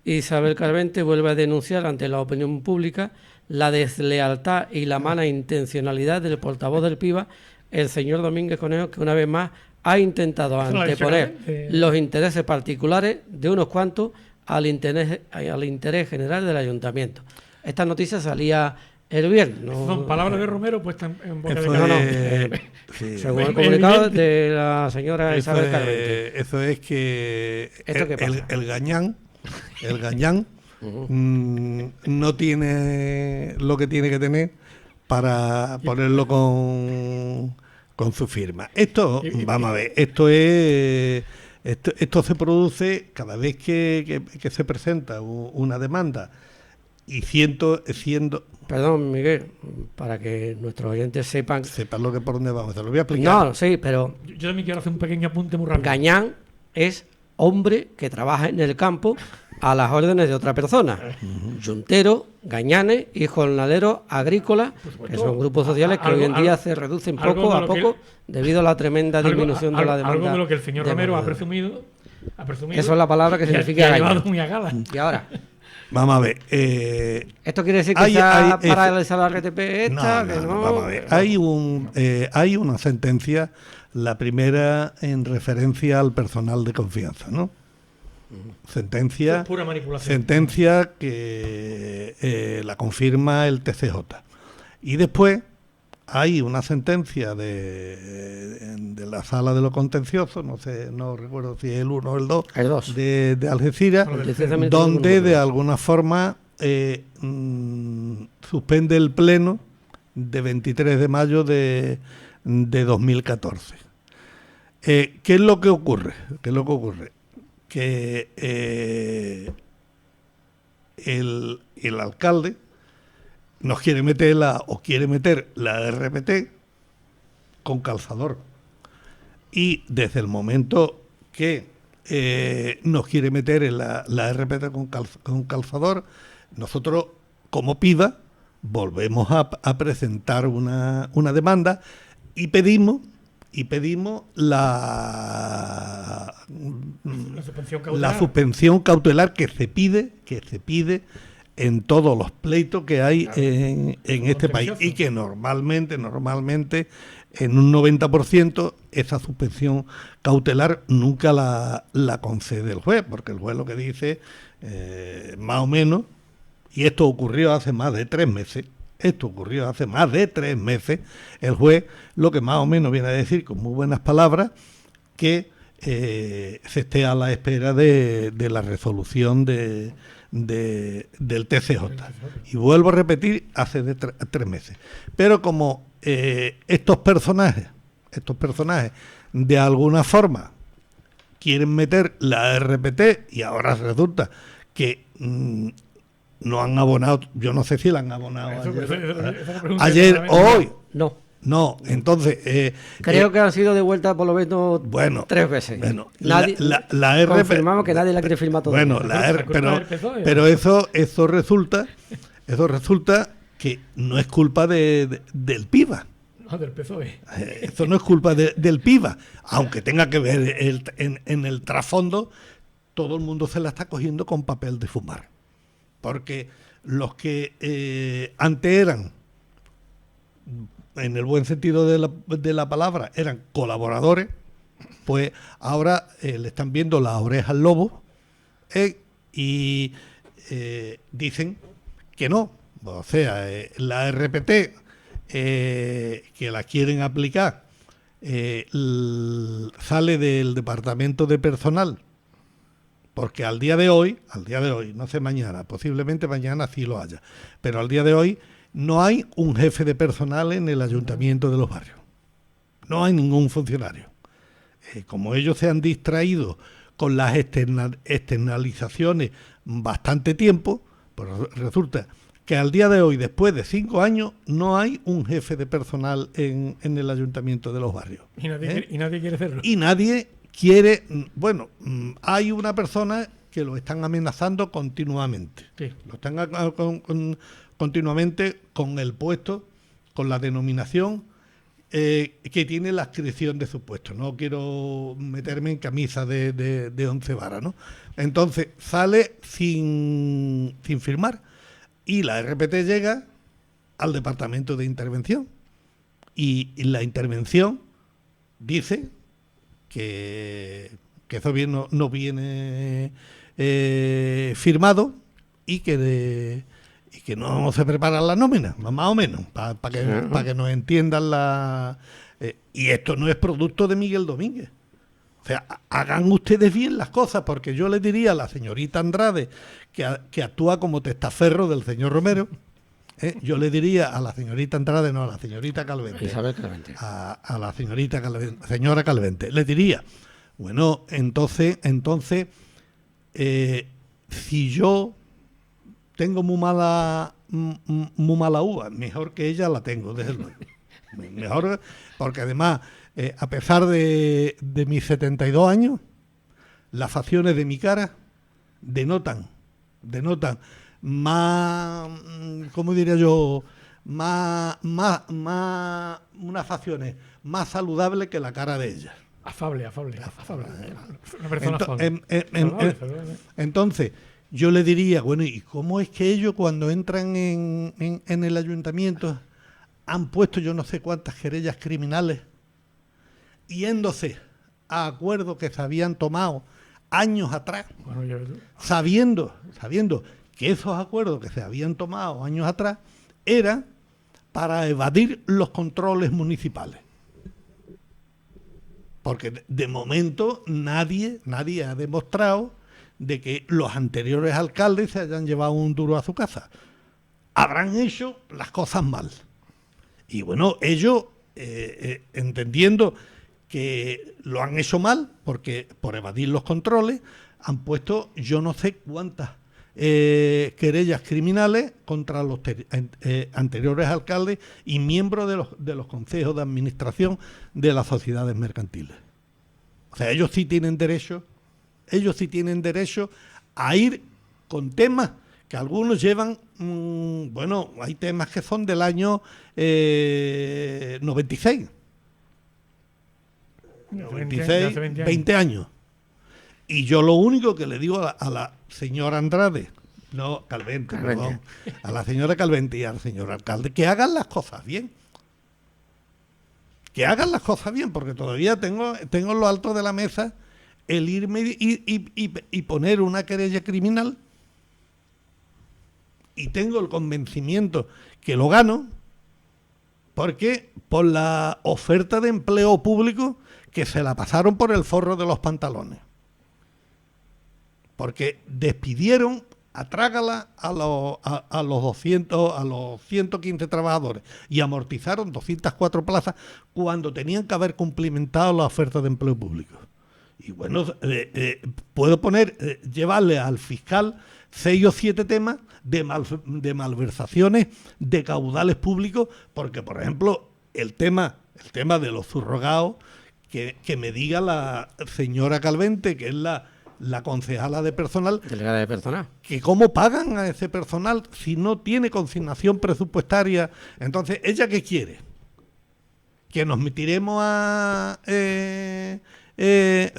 S1: Isabel Carvente vuelve a denunciar ante la opinión pública la deslealtad y la mala intencionalidad del portavoz del PIBA, el señor Domínguez Conejo, que una vez más ha intentado anteponer los intereses particulares de unos cuantos al interés general del ayuntamiento. Esta noticia salía el viernes.
S2: ¿No? Son palabras de Romero puestas en boca de
S3: sí.
S1: Según el comunicado de la señora Isabel Carvente.
S3: Eso es que el gañán no tiene lo que tiene que tener para ponerlo con su firma. Vamos a ver, esto se produce cada vez que se presenta una demanda y siendo...
S1: Perdón, Miguel, para que nuestros oyentes sepan
S3: lo que por dónde vamos, te lo voy a explicar.
S1: No, sí, pero...
S2: Yo también quiero hacer un pequeño apunte muy rápido.
S1: Gañán es hombre que trabaja en el campo a las órdenes de otra persona. Yuntero, gañanes y jornaleros agrícolas, que son grupos sociales que hoy en día se reducen poco a poco debido a la tremenda disminución de la demanda.
S2: Algo de lo que el señor Romero ha presumido.
S1: Eso es la palabra que significa gañán.
S2: Muy a gala.
S1: Y ahora...
S3: Vamos a ver.
S1: ¿Esto quiere decir que se ha paralizado la RTP esta? No,
S3: vamos a ver. Hay una sentencia, la primera en referencia al personal de confianza, ¿no? Sentencia,
S2: pura manipulación.
S3: Sentencia que la confirma el TCJ. Y después hay una sentencia de la Sala de lo Contencioso, no recuerdo si es el 1 o el 2, de Algeciras, donde de alguna forma suspende el pleno de 23 de mayo de 2014. ¿Qué es lo que ocurre? Que el alcalde nos quiere meter la RPT con calzador. Y desde el momento que nos quiere meter en la RPT con calzador, nosotros, como PIBA, volvemos a presentar una demanda y pedimos la suspensión cautelar que se pide en todos los pleitos que hay en este país, y que normalmente en un 90% esa suspensión cautelar nunca la concede el juez, porque el juez lo que dice, más o menos, y esto ocurrió hace más de 3 meses, Esto ocurrió hace más de 3 meses. El juez lo que más o menos viene a decir con muy buenas palabras que se esté a la espera de la resolución del TCJ. Y vuelvo a repetir, hace de 3 meses. Pero como estos personajes de alguna forma quieren meter la RPT y ahora resulta que no han abonado, yo no sé si la han abonado ayer o hoy. No, entonces...
S1: creo que han sido devueltas por lo menos 3 veces.
S3: Bueno,
S1: nadie,
S3: la RPT...
S1: confirmamos que nadie la quiere firmar todavía.
S3: Bueno, pero eso resulta que no es culpa del PIBA.
S2: No, del PSOE.
S3: Eso no es culpa del PIBA, aunque tenga que ver en el trasfondo, todo el mundo se la está cogiendo con papel de fumar. Porque los que antes eran, en el buen sentido de la palabra, eran colaboradores, pues ahora le están viendo las orejas al lobo y dicen que no. O sea, la RPT que la quieren aplicar sale del departamento de personal, porque al día de hoy, no sé mañana, posiblemente mañana sí lo haya, pero al día de hoy no hay un jefe de personal en el ayuntamiento de Los Barrios. No hay ningún funcionario. Como ellos se han distraído con las externalizaciones bastante tiempo, pues resulta que al día de hoy, después de 5 años, no hay un jefe de personal en el ayuntamiento de Los Barrios.
S2: Y nadie quiere hacerlo.
S3: Y nadie quiere... Bueno, hay una persona que lo están amenazando continuamente.
S2: Sí.
S3: Lo están continuamente con el puesto, con la denominación que tiene la adscripción de su puesto. No quiero meterme en camisa de 11 varas, ¿no? Entonces, sale sin firmar. Y la RPT llega al departamento de intervención. Y la intervención dice que eso no viene firmado y que no se prepara la nómina, más o menos, para que nos entiendan y esto no es producto de Miguel Domínguez. O sea, hagan ustedes bien las cosas, porque yo le diría a la señorita Andrade, que actúa como testaferro del señor Romero, yo le diría a la señorita Andrade, no, a la señorita Calvente,
S1: Isabel Calvente.
S3: a la señorita Calvente, señora Calvente, le diría, bueno, entonces si yo tengo muy mala uva, mejor que ella la tengo, desde luego. Mejor, porque además, a pesar de mis 72 años, las facciones de mi cara denotan más, ¿cómo diría yo? Más unas facciones más saludables que la cara de ella.
S2: Afable. Una persona afable.
S3: Entonces, yo le diría, bueno, ¿y cómo es que ellos cuando entran en el ayuntamiento han puesto yo no sé cuántas querellas criminales, yéndose a acuerdos que se habían tomado años atrás, sabiendo que esos acuerdos que se habían tomado años atrás eran para evadir los controles municipales? Porque de momento nadie ha demostrado de que los anteriores alcaldes se hayan llevado un duro a su casa. Habrán hecho las cosas mal. Y bueno, ellos, entendiendo que lo han hecho mal, porque por evadir los controles, han puesto yo no sé cuántas querellas criminales contra los anteriores alcaldes y miembros de los consejos de administración de las sociedades mercantiles. O sea, ellos sí tienen derecho a ir con temas que algunos llevan, bueno, hay temas que son del año 96. 20 años. Y yo lo único que le digo a la señora Andrade, no, Calvente, perdón, a la señora Calvente y al señor alcalde, que hagan las cosas bien. Que hagan las cosas bien, porque todavía tengo en lo alto de la mesa el irme y poner una querella criminal y tengo el convencimiento que lo gano, porque por la oferta de empleo público que se la pasaron por el forro de los pantalones. Porque despidieron a trágala a los 200, a los 115 trabajadores y amortizaron 204 plazas cuando tenían que haber cumplimentado la oferta de empleo público. Y bueno, puedo llevarle al fiscal 6 o 7 temas de malversaciones de caudales públicos, porque, por ejemplo, el tema de los subrogados, que me diga la señora Calvente, que es la concejala de personal,
S1: delegada de personal,
S3: que cómo pagan a ese personal si no tiene consignación presupuestaria. Entonces, ¿ella qué quiere? ¿Que nos tiremos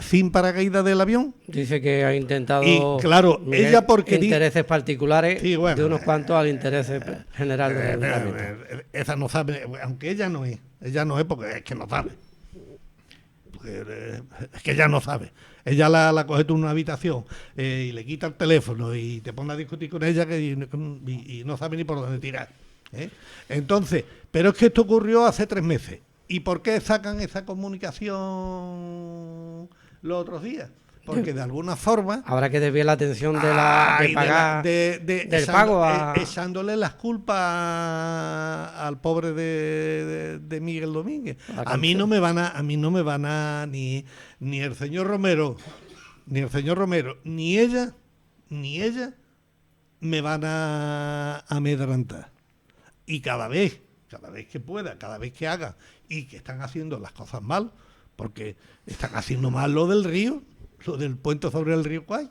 S3: sin paracaídas del avión?
S1: Dice que ha intentado,
S3: y claro, ella porque
S1: intereses particulares,
S3: sí, bueno,
S1: de unos cuantos al interés general del
S3: ayuntamiento. Esa no sabe, aunque ella no es porque es que no sabe. Es que ella no sabe. Ella la coge tú en una habitación y le quita el teléfono y te pone a discutir con ella y no sabe ni por dónde tirar. Entonces, pero es que esto ocurrió hace 3 meses. ¿Y por qué sacan esa comunicación los otros días? Porque de alguna forma
S1: habrá que desviar la atención de pagar del pago
S3: echándole las culpas al pobre de Miguel Domínguez. A mí no me van a ni el señor Romero, ni ella me van a amedrentar. Y cada vez que pueda, cada vez que haga, y que están haciendo las cosas mal, porque están haciendo mal lo del río, lo del puente sobre el río Kwai.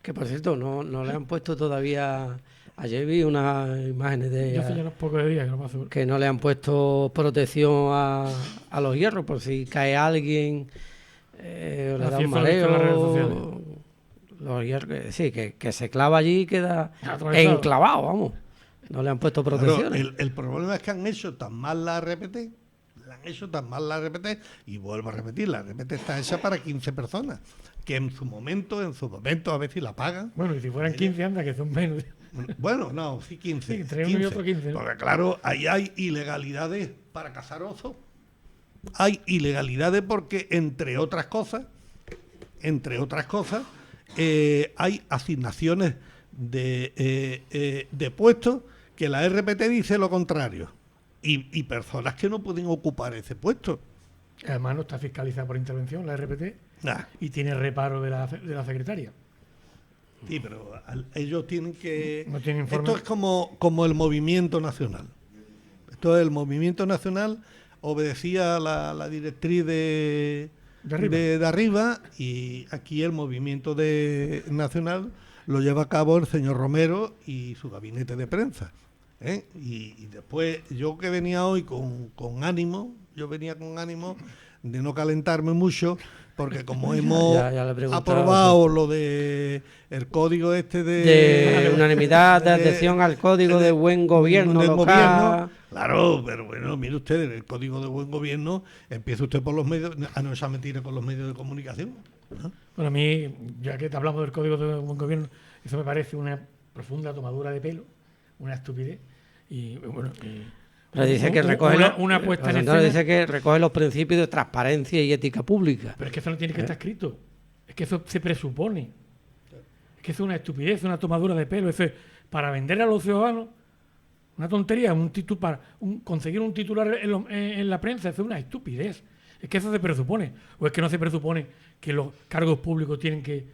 S1: Que por cierto, no le han puesto todavía. Ayer vi unas imágenes de.
S2: Yo hace ya unos pocos días que no pasa.
S1: Que no le han puesto protección a los hierros, por si cae alguien, le da un mareo. Los hierros, sí, que se clava allí y queda enclavado, vamos. No le han puesto protección.
S3: Claro, el problema es que han hecho tan mal la RPT. Y vuelvo a repetir, la RPT está hecha para 15 personas, que en su momento a ver si la pagan.
S2: Bueno, y si fueran 15, anda, que son menos.
S3: Bueno, no, sí 15.
S2: Sí, entre uno y otro 15, ¿no?
S3: Porque claro, ahí hay ilegalidades para cazar osos. Hay ilegalidades porque, entre otras cosas, hay asignaciones de puestos que la RPT dice lo contrario. Y personas que no pueden ocupar ese puesto.
S2: Además no está fiscalizada por intervención la RPT y tiene reparo de la secretaria.
S3: Sí, pero ellos tienen que...
S2: No tienen informe.
S3: Esto es como el movimiento nacional. El movimiento nacional obedecía la directriz de arriba, y aquí el movimiento nacional lo lleva a cabo el señor Romero y su gabinete de prensa. Y después yo que venía hoy con ánimo, de no calentarme mucho, porque como hemos aprobado lo de el código de
S1: unanimidad de adhesión al código de buen gobierno local.
S3: Claro, pero bueno, mire usted, el código de buen gobierno, empieza usted por los medios, no esa mentira con los medios de comunicación, ¿no?
S2: Bueno, a mí, ya que te hablamos del código de buen gobierno, eso me parece una profunda tomadura de pelo, una estupidez. Y bueno,
S1: pero dice que recoge
S2: una puesta en escena.
S1: Dice que recoge los principios de transparencia y ética pública.
S2: Pero es que eso no tiene que estar escrito. Es que eso se presupone. Es que eso es una estupidez, una tomadura de pelo. Eso es para vender a los ciudadanos una tontería, conseguir un titular en la prensa. Eso es una estupidez. Es que eso se presupone. O es que no se presupone que los cargos públicos tienen que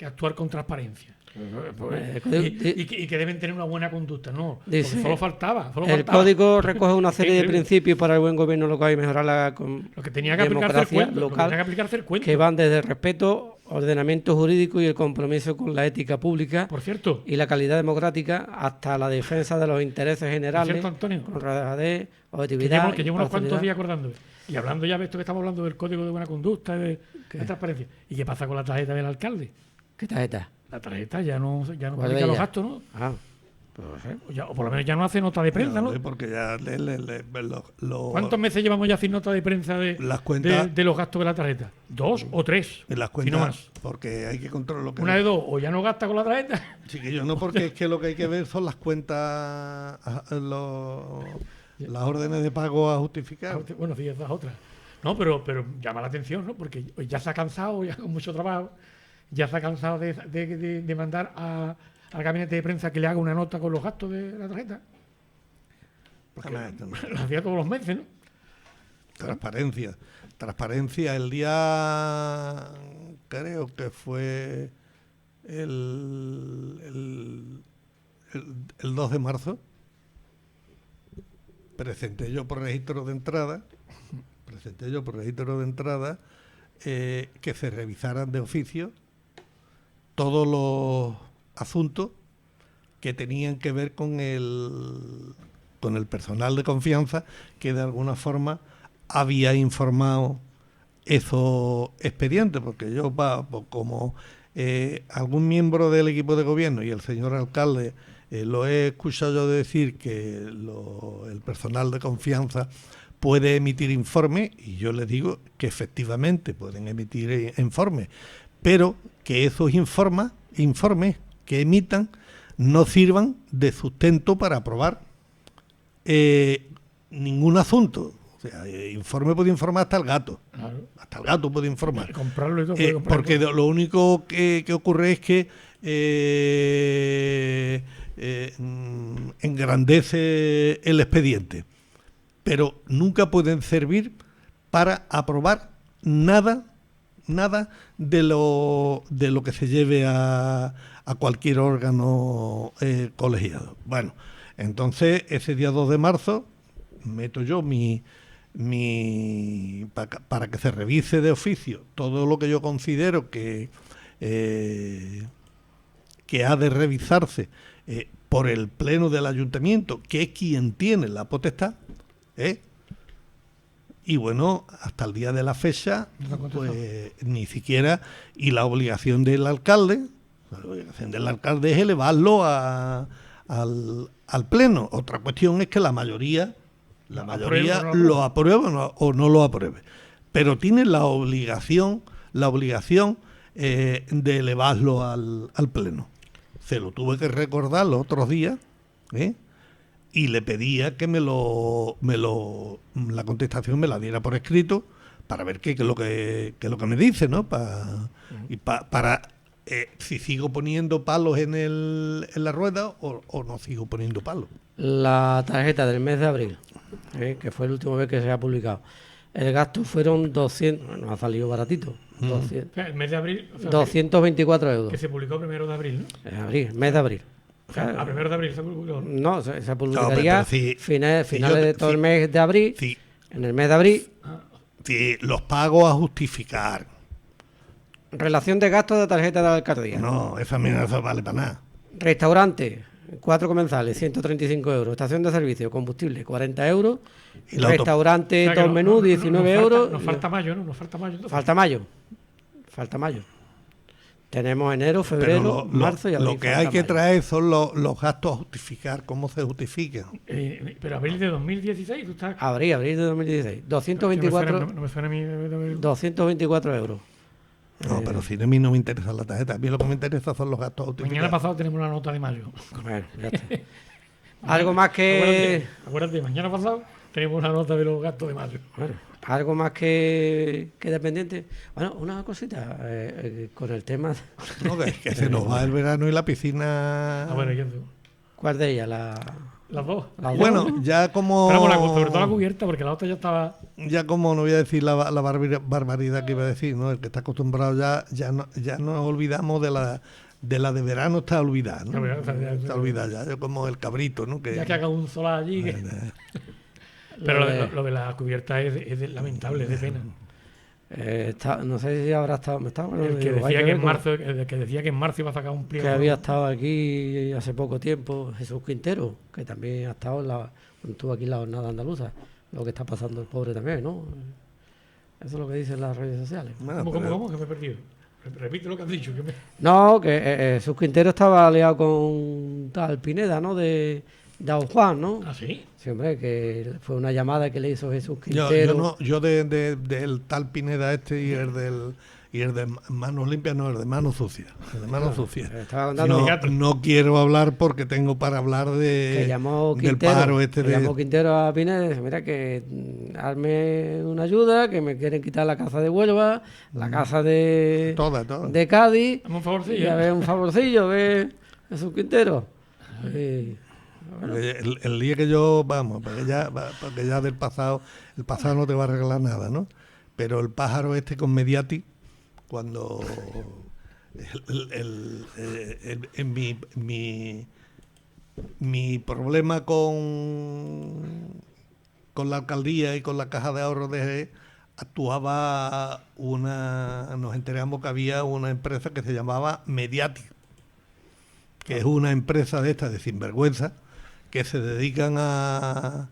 S2: actuar con transparencia. Y que deben tener una buena conducta, no,
S1: dice,
S2: porque solo faltaba.
S1: El código recoge una serie de principios para el buen gobierno local y mejorar la
S2: lo que tenía que aplicarse
S1: local, que van desde el respeto, ordenamiento jurídico y el compromiso con la ética pública,
S2: por cierto,
S1: y la calidad democrática, hasta la defensa de los intereses generales,
S2: por cierto, Antonio,
S1: honradez, objetividad,
S2: que llevo unos cuantos días acordándome. Y hablando ya de esto que estamos hablando del código de buena conducta, de transparencia. ¿Y qué pasa con la tarjeta del alcalde?
S1: ¿Qué tarjeta?
S2: La tarjeta ya no aplica los gastos, ¿no?
S1: Pues no sé.
S2: O por lo menos ya no hace nota de prensa, ¿no?
S3: Porque ya
S2: ¿Cuántos meses llevamos ya sin nota de prensa
S3: las cuentas,
S2: de los gastos de la tarjeta? 2 o 3.
S3: En las
S2: si
S3: cuentas,
S2: no más.
S3: porque hay que controlar lo que...
S2: Una de dos, o ya no gasta con la tarjeta.
S3: Sí, que yo no, porque es que lo que hay que ver son las cuentas, las órdenes de pago a justificar.
S2: Bueno, sí, esas otras. No, pero llama la atención, ¿no? Porque ya se ha cansado, ya con mucho trabajo, ya se ha cansado de mandar al gabinete de prensa que le haga una nota con los gastos de la tarjeta. Porque lo hacía todos los meses, ¿no?
S3: Transparencia. El día, creo que fue el 2 de marzo, presenté yo por registro de entrada que se revisaran de oficio todos los asuntos que tenían que ver con el personal de confianza que de alguna forma había informado esos expedientes, porque yo, como algún miembro del equipo de gobierno y el señor alcalde, lo he escuchado yo decir que el personal de confianza puede emitir informes, y yo les digo que efectivamente pueden emitir informes, pero que esos informes que emitan no sirvan de sustento para aprobar ningún asunto. O sea, informe puede informar hasta el gato. Claro. Hasta el gato puede informar.
S2: Comprarlo y todo,
S3: porque lo único que ocurre es que engrandece el expediente, pero nunca pueden servir para aprobar nada de lo que se lleve a cualquier órgano colegiado. Bueno, entonces ese día 2 de marzo meto yo para que se revise de oficio todo lo que yo considero que ha de revisarse por el pleno del ayuntamiento, que es quien tiene la potestad, y bueno, hasta el día de la fecha, pues ni siquiera, y la obligación del alcalde es elevarlo al pleno. Otra cuestión es que la mayoría lo apruebe o no lo apruebe, pero tiene la obligación de elevarlo al pleno. Se lo tuve que recordar los otros días, y le pedía que la contestación me la diera por escrito para ver qué es lo que me dice, ¿no? Para si sigo poniendo palos en la rueda o no sigo poniendo palos.
S1: La tarjeta del mes de abril, que fue el último vez que se ha publicado, el gasto fueron 200, bueno, ha salido baratito. 200,
S2: el mes de abril, o sea,
S1: 224 euros.
S2: Que se publicó primero de abril, ¿no?
S1: Mes de abril.
S2: O sea, a primero de abril se publicó.
S1: No, se publicaría finales de todo el mes de abril.
S3: Sí.
S1: En el mes de abril.
S3: Sí, los pagos a justificar.
S1: Relación de gastos de tarjeta de la alcaldía.
S3: No, esa mierda no vale para nada.
S1: Restaurante, 4 comensales, 135 euros. Estación de servicio, combustible, 40 euros. Y restaurante, o sea, todo menú, 19 euros.
S2: Nos falta mayo, ¿no? Nos falta mayo. Entonces.
S1: Falta mayo. Tenemos enero, febrero, marzo y abril.
S3: Lo que hay que traer son los gastos a justificar. ¿Cómo se justifican?
S2: Pero abril de 2016, ¿tú estás?
S1: Abril de 2016. 224,
S2: no me suena a mí.
S1: 224 euros.
S3: No, pero si a mí no me interesa la tarjeta. A mí lo que me interesa son los gastos a justificar.
S2: Mañana pasado tenemos una nota de mayo.
S1: Bueno, ya está. Algo más que...
S2: Acuérdate, mañana pasado tenemos una nota de los gastos de mayo.
S1: Bueno, algo más que dependiente. Bueno, una cosita con el tema.
S3: No, que se nos va el verano y la piscina.
S2: Bueno, ¿y
S1: ¿cuál de ellas?
S2: Las dos.
S3: Bueno, ya como.
S2: Pero sobre todo la cubierta, porque la otra ya estaba.
S3: Ya como no voy a decir la barbaridad que iba a decir, ¿no? El que está acostumbrado ya nos olvidamos de la de verano, está olvidada, ¿no? Está olvidada ya. Yo como el cabrito, ¿no?
S2: Ya que haga un solar allí. Pero lo de la cubierta es lamentable, es de pena.
S1: No sé si habrá estado.
S2: El que decía que en marzo iba a sacar un pliego.
S1: Que había estado aquí hace poco tiempo, Jesús Quintero, que también ha estado estuvo aquí en la jornada andaluza. Lo que está pasando el pobre también, ¿no? Eso es lo que dicen las redes sociales.
S2: Bueno, ¿Cómo? Que me he perdido. Repite lo que has dicho.
S1: No, que Jesús Quintero estaba aliado con tal Pineda, ¿no? De Don Juan, ¿no?
S2: ¿Ah, sí?
S1: Sí, hombre, que fue una llamada que le hizo Jesús Quintero.
S3: Yo del tal Pineda este y el de manos limpias, no, el de manos sucias. El de manos sucias.
S1: Estaba contando
S3: No quiero hablar porque tengo para hablar
S1: que llamó
S3: del
S1: Quintero,
S3: paro
S1: llamó Quintero a Pineda y dice, mira que hazme una ayuda, que me quieren quitar la casa de Huelva, la casa de
S3: toda.
S1: de Cádiz.
S2: Dame un favorcillo.
S1: Y a ver un favorcillo, ve Jesús Quintero.
S3: Bueno. El día que yo, vamos, porque ya del pasado, el pasado no te va a arreglar nada, ¿no? Pero el pájaro este con Mediati, cuando mi problema con la alcaldía y con la caja de ahorros de actuaba nos enteramos que había una empresa que se llamaba Mediati, que es una empresa de estas de sinvergüenza que se dedican a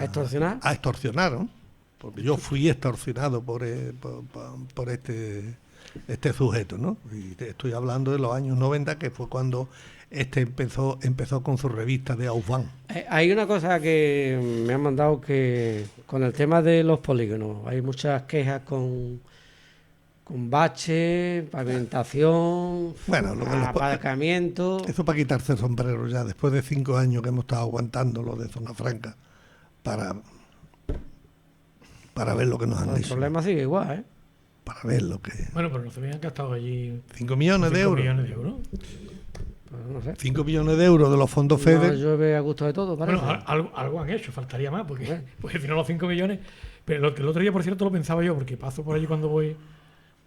S1: extorsionar.
S3: A extorsionar, ¿no? Porque yo fui extorsionado por este sujeto, ¿no? Y te estoy hablando de los años 90, que fue cuando empezó con su revista de Aufan.
S1: Hay una cosa que me han mandado, que con el tema de los polígonos hay muchas quejas con baches, pavimentación,
S3: bueno,
S1: aparcamiento.
S3: Eso para quitarse el sombrero ya, después de 5 años que hemos estado aguantando lo de Zona Franca, para ver lo que nos han dicho.
S1: El problema sigue igual, ¿eh?
S3: Para ver lo que...
S2: Bueno, pero no se habían gastado allí...
S3: 5 millones de euros.
S2: 5 millones de euros.
S1: Pues no sé.
S3: 5 millones de euros de los fondos FEDER.
S1: No llueve a gusto de todo, parece.
S2: Bueno, algo han hecho, faltaría más, porque si no los 5 millones... Pero el otro día, por cierto, lo pensaba yo, porque paso por allí cuando voy...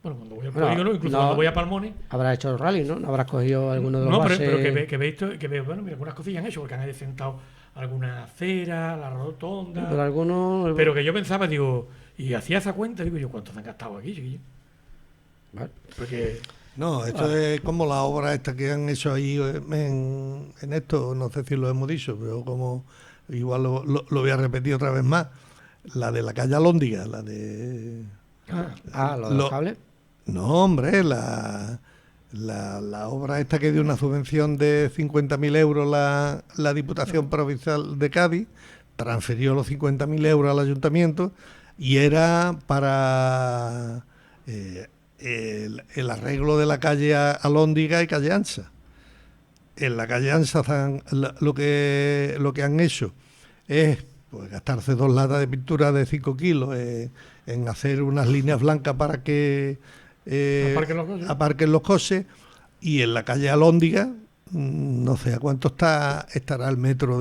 S2: Bueno, cuando voy al polígono, incluso cuando voy a Palmones.
S1: Habrás hecho el rally, ¿no? ¿No habrás cogido alguno de los
S2: bases?
S1: No,
S2: pero que veo, bueno, mira, algunas cosillas han hecho, porque han adecentado alguna acera, la rotonda.
S1: Pero algunos...
S2: Pero que yo pensaba, digo, y hacía esa cuenta, digo yo, ¿cuántos han gastado aquí, chiquillo?
S1: Vale.
S2: Porque...
S3: No, esto es como la obra esta que han hecho ahí en esto, no sé si lo hemos dicho, pero como igual lo voy a repetir otra vez más, la de la calle Alhóndiga, la de...
S1: ¿lo de los cables?
S3: No, hombre, la obra esta que dio una subvención de 50.000 euros la Diputación Provincial de Cádiz, transfirió los 50.000 euros al ayuntamiento y era para el arreglo de la calle Alhóndiga y calle Ancha. En la calle Ancha lo que han hecho es pues gastarse 2 latas de pintura de 5 kilos en hacer unas líneas blancas para que aparquen los coches, y en la calle Alhóndiga no sé a cuánto estará el metro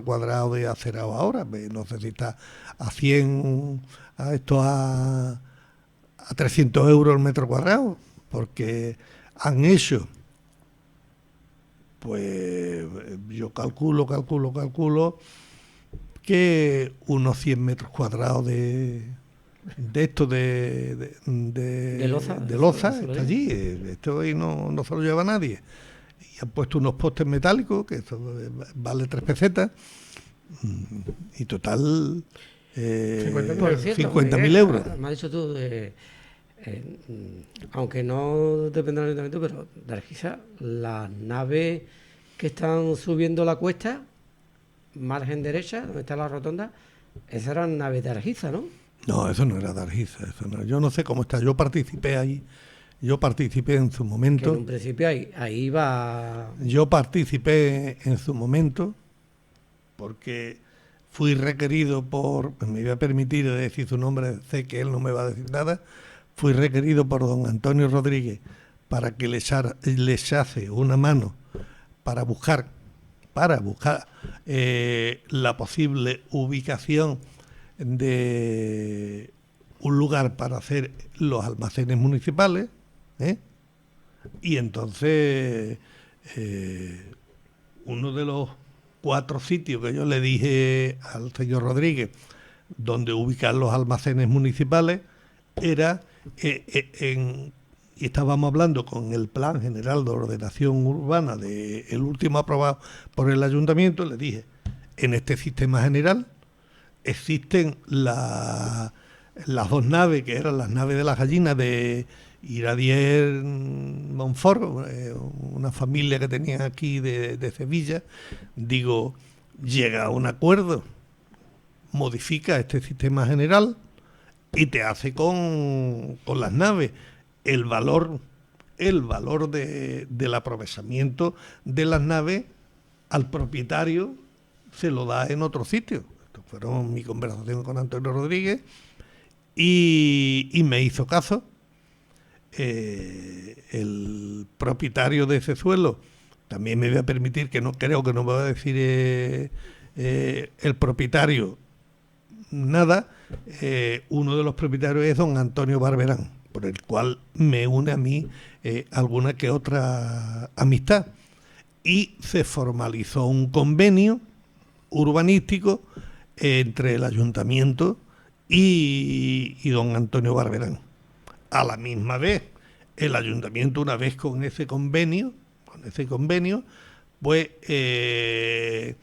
S3: cuadrado de acerado ahora, no sé si está a 100, a 300 euros el metro cuadrado, porque han hecho, pues yo calculo que unos 100 metros cuadrados de esto de loza está allí. Esto ahí no se lo lleva nadie. Y han puesto unos postes metálicos, que eso vale 3 pesetas, y total 50.000 euros.
S1: Me has dicho tú, aunque no depende del ayuntamiento, pero de Argisa, las naves que están subiendo la cuesta, margen derecha, donde está la rotonda, esas eran naves de Argisa, ¿no?
S3: No, eso no era de Argisa, yo no sé cómo está. Yo participé en su momento.
S1: Que en un principio ahí iba.
S3: Yo participé en su momento porque fui requerido me voy a permitir decir su nombre, sé que él no me va a decir nada, fui requerido por don Antonio Rodríguez para que le echase una mano para buscar la posible ubicación de un lugar para hacer los almacenes municipales, y entonces uno de los 4 sitios que yo le dije al señor Rodríguez donde ubicar los almacenes municipales era y estábamos hablando con el Plan General de Ordenación Urbana el último aprobado por el ayuntamiento. Le dije, en este sistema general existen las 2 naves, que eran las naves de las gallinas Iradier Monfort, una familia que tenía aquí de Sevilla, digo, llega a un acuerdo, modifica este sistema general y te hace con las naves el valor del aprovechamiento de las naves al propietario se lo da en otro sitio. Esto fueron mi conversación con Antonio Rodríguez y me hizo caso. El propietario de ese suelo también me voy a permitir, que no creo que no me va a decir el propietario nada. Uno de los propietarios es don Antonio Barberán, por el cual me une a mí alguna que otra amistad, y se formalizó un convenio urbanístico entre el ayuntamiento y don Antonio Barberán. A la misma vez, el ayuntamiento, una vez con ese convenio, pues era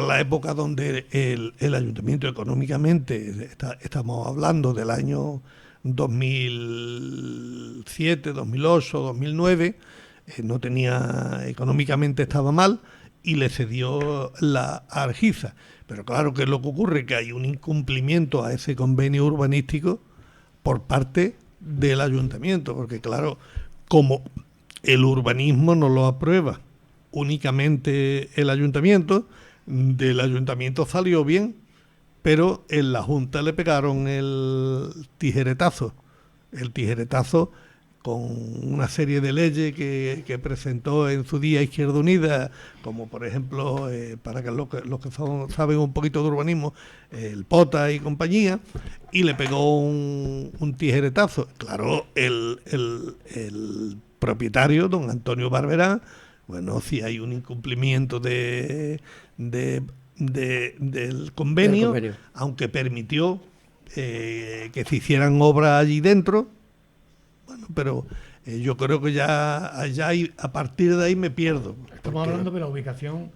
S3: la época donde el ayuntamiento económicamente, estamos hablando del año 2007, 2008, 2009, no tenía, económicamente estaba mal y le cedió la Argiza. Pero claro, que es lo que ocurre, que hay un incumplimiento a ese convenio urbanístico por parte del ayuntamiento, porque claro, como el urbanismo no lo aprueba únicamente el ayuntamiento, del ayuntamiento salió bien, pero en la Junta le pegaron el tijeretazo con una serie de leyes que presentó en su día Izquierda Unida, como por ejemplo, para que los que saben un poquito de urbanismo, el POTA y compañía, y le pegó un tijeretazo. Claro, el propietario, don Antonio Barberán, bueno, si hay un incumplimiento del convenio, aunque permitió que se hicieran obras allí dentro. Bueno, pero yo creo que ya a partir de ahí me pierdo.
S2: Estamos hablando de la ubicación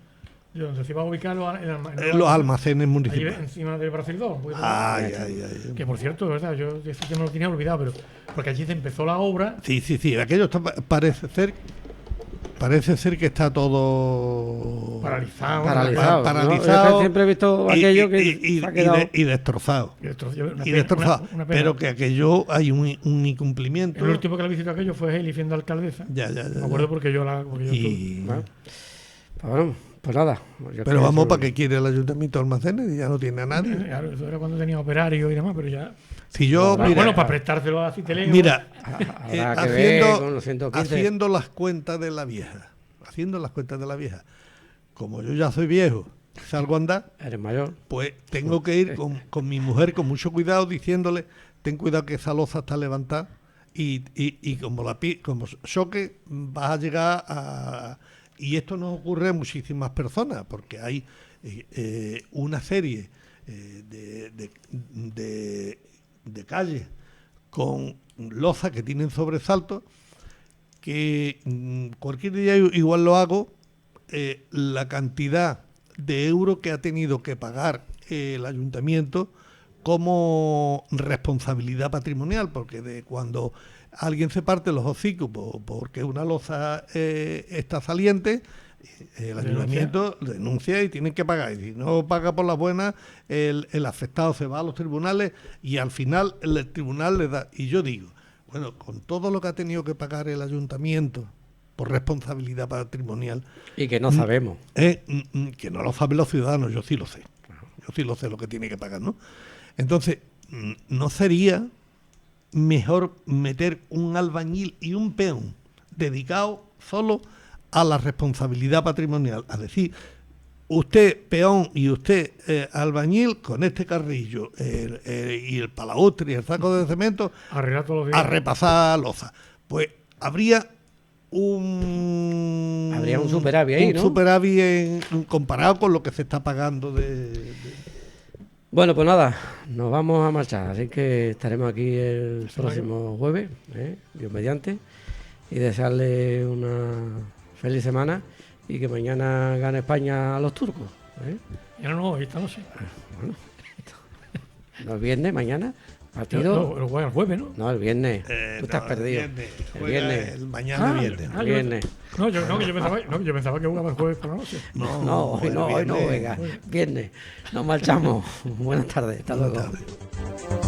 S2: de donde se iba a ubicar
S3: los almacenes municipales.
S2: Ahí encima del Brasil 2.
S3: Ay.
S2: Que por cierto, de verdad, yo ese tema lo tenía olvidado, pero porque allí se empezó la obra.
S3: Sí. Aquello parece ser que está todo
S1: paralizado. Yo siempre he visto aquello que se ha quedado
S3: y destrozado. Pero que aquello hay un incumplimiento.
S2: El último que la visitó aquello fue él y siendo alcaldesa.
S3: Ya.
S2: Me acuerdo porque yo
S1: pues nada.
S3: Pero vamos, ¿para qué quiere el ayuntamiento de almacenes? Ya no tiene a nadie.
S2: Claro, eso era cuando tenía operarios y demás, pero ya.
S3: Si yo,
S2: bueno, para prestárselo a Citeleo.
S3: Mira,
S1: haciendo
S3: las cuentas de la vieja, como yo ya soy viejo, salgo a andar,
S1: eres mayor,
S3: pues tengo que ir con mi mujer con mucho cuidado, diciéndole, ten cuidado que esa loza está levantada y como choque vas a llegar a... Y esto nos ocurre a muchísimas personas, porque hay una serie de calles con lozas que tienen sobresaltos, que cualquier día igual lo hago, la cantidad de euros que ha tenido que pagar el ayuntamiento como responsabilidad patrimonial, porque de cuando alguien se parte los hocicos porque una loza está saliente, el ayuntamiento denuncia y tienen que pagar. Y si no paga por las buenas, el afectado se va a los tribunales y al final el tribunal le da. Y yo digo, bueno, con todo lo que ha tenido que pagar el ayuntamiento por responsabilidad patrimonial.
S1: Y que no sabemos.
S3: Que no lo saben los ciudadanos, yo sí lo sé. Yo sí lo sé lo que tiene que pagar, ¿no? Entonces, ¿no sería mejor meter un albañil y un peón dedicado solo a la responsabilidad patrimonial? Es decir, usted peón y usted albañil, con este carrillo y el palaustre y el saco de cemento
S2: a
S3: repasar loza. Pues habría un
S1: superávit ahí, ¿no?
S3: Un superávit comparado con lo que se está pagando
S1: Bueno, pues nada, nos vamos a marchar, así que estaremos aquí el próximo jueves, Dios mediante, y desearle una feliz semana y que mañana gane España a los turcos.
S2: Ya no, esta noche.
S1: Bueno. No, el viernes, mañana. Partido.
S2: No, lo juega el jueves, ¿no?
S1: No, el viernes. Tú estás perdido.
S3: El
S1: viernes.
S3: mañana viernes.
S1: El viernes.
S2: Yo pensaba que jugaba el jueves por la noche.
S1: No, hoy no, venga. Viernes. Nos marchamos. Buenas tardes. Hasta luego.
S3: Buenas tardes.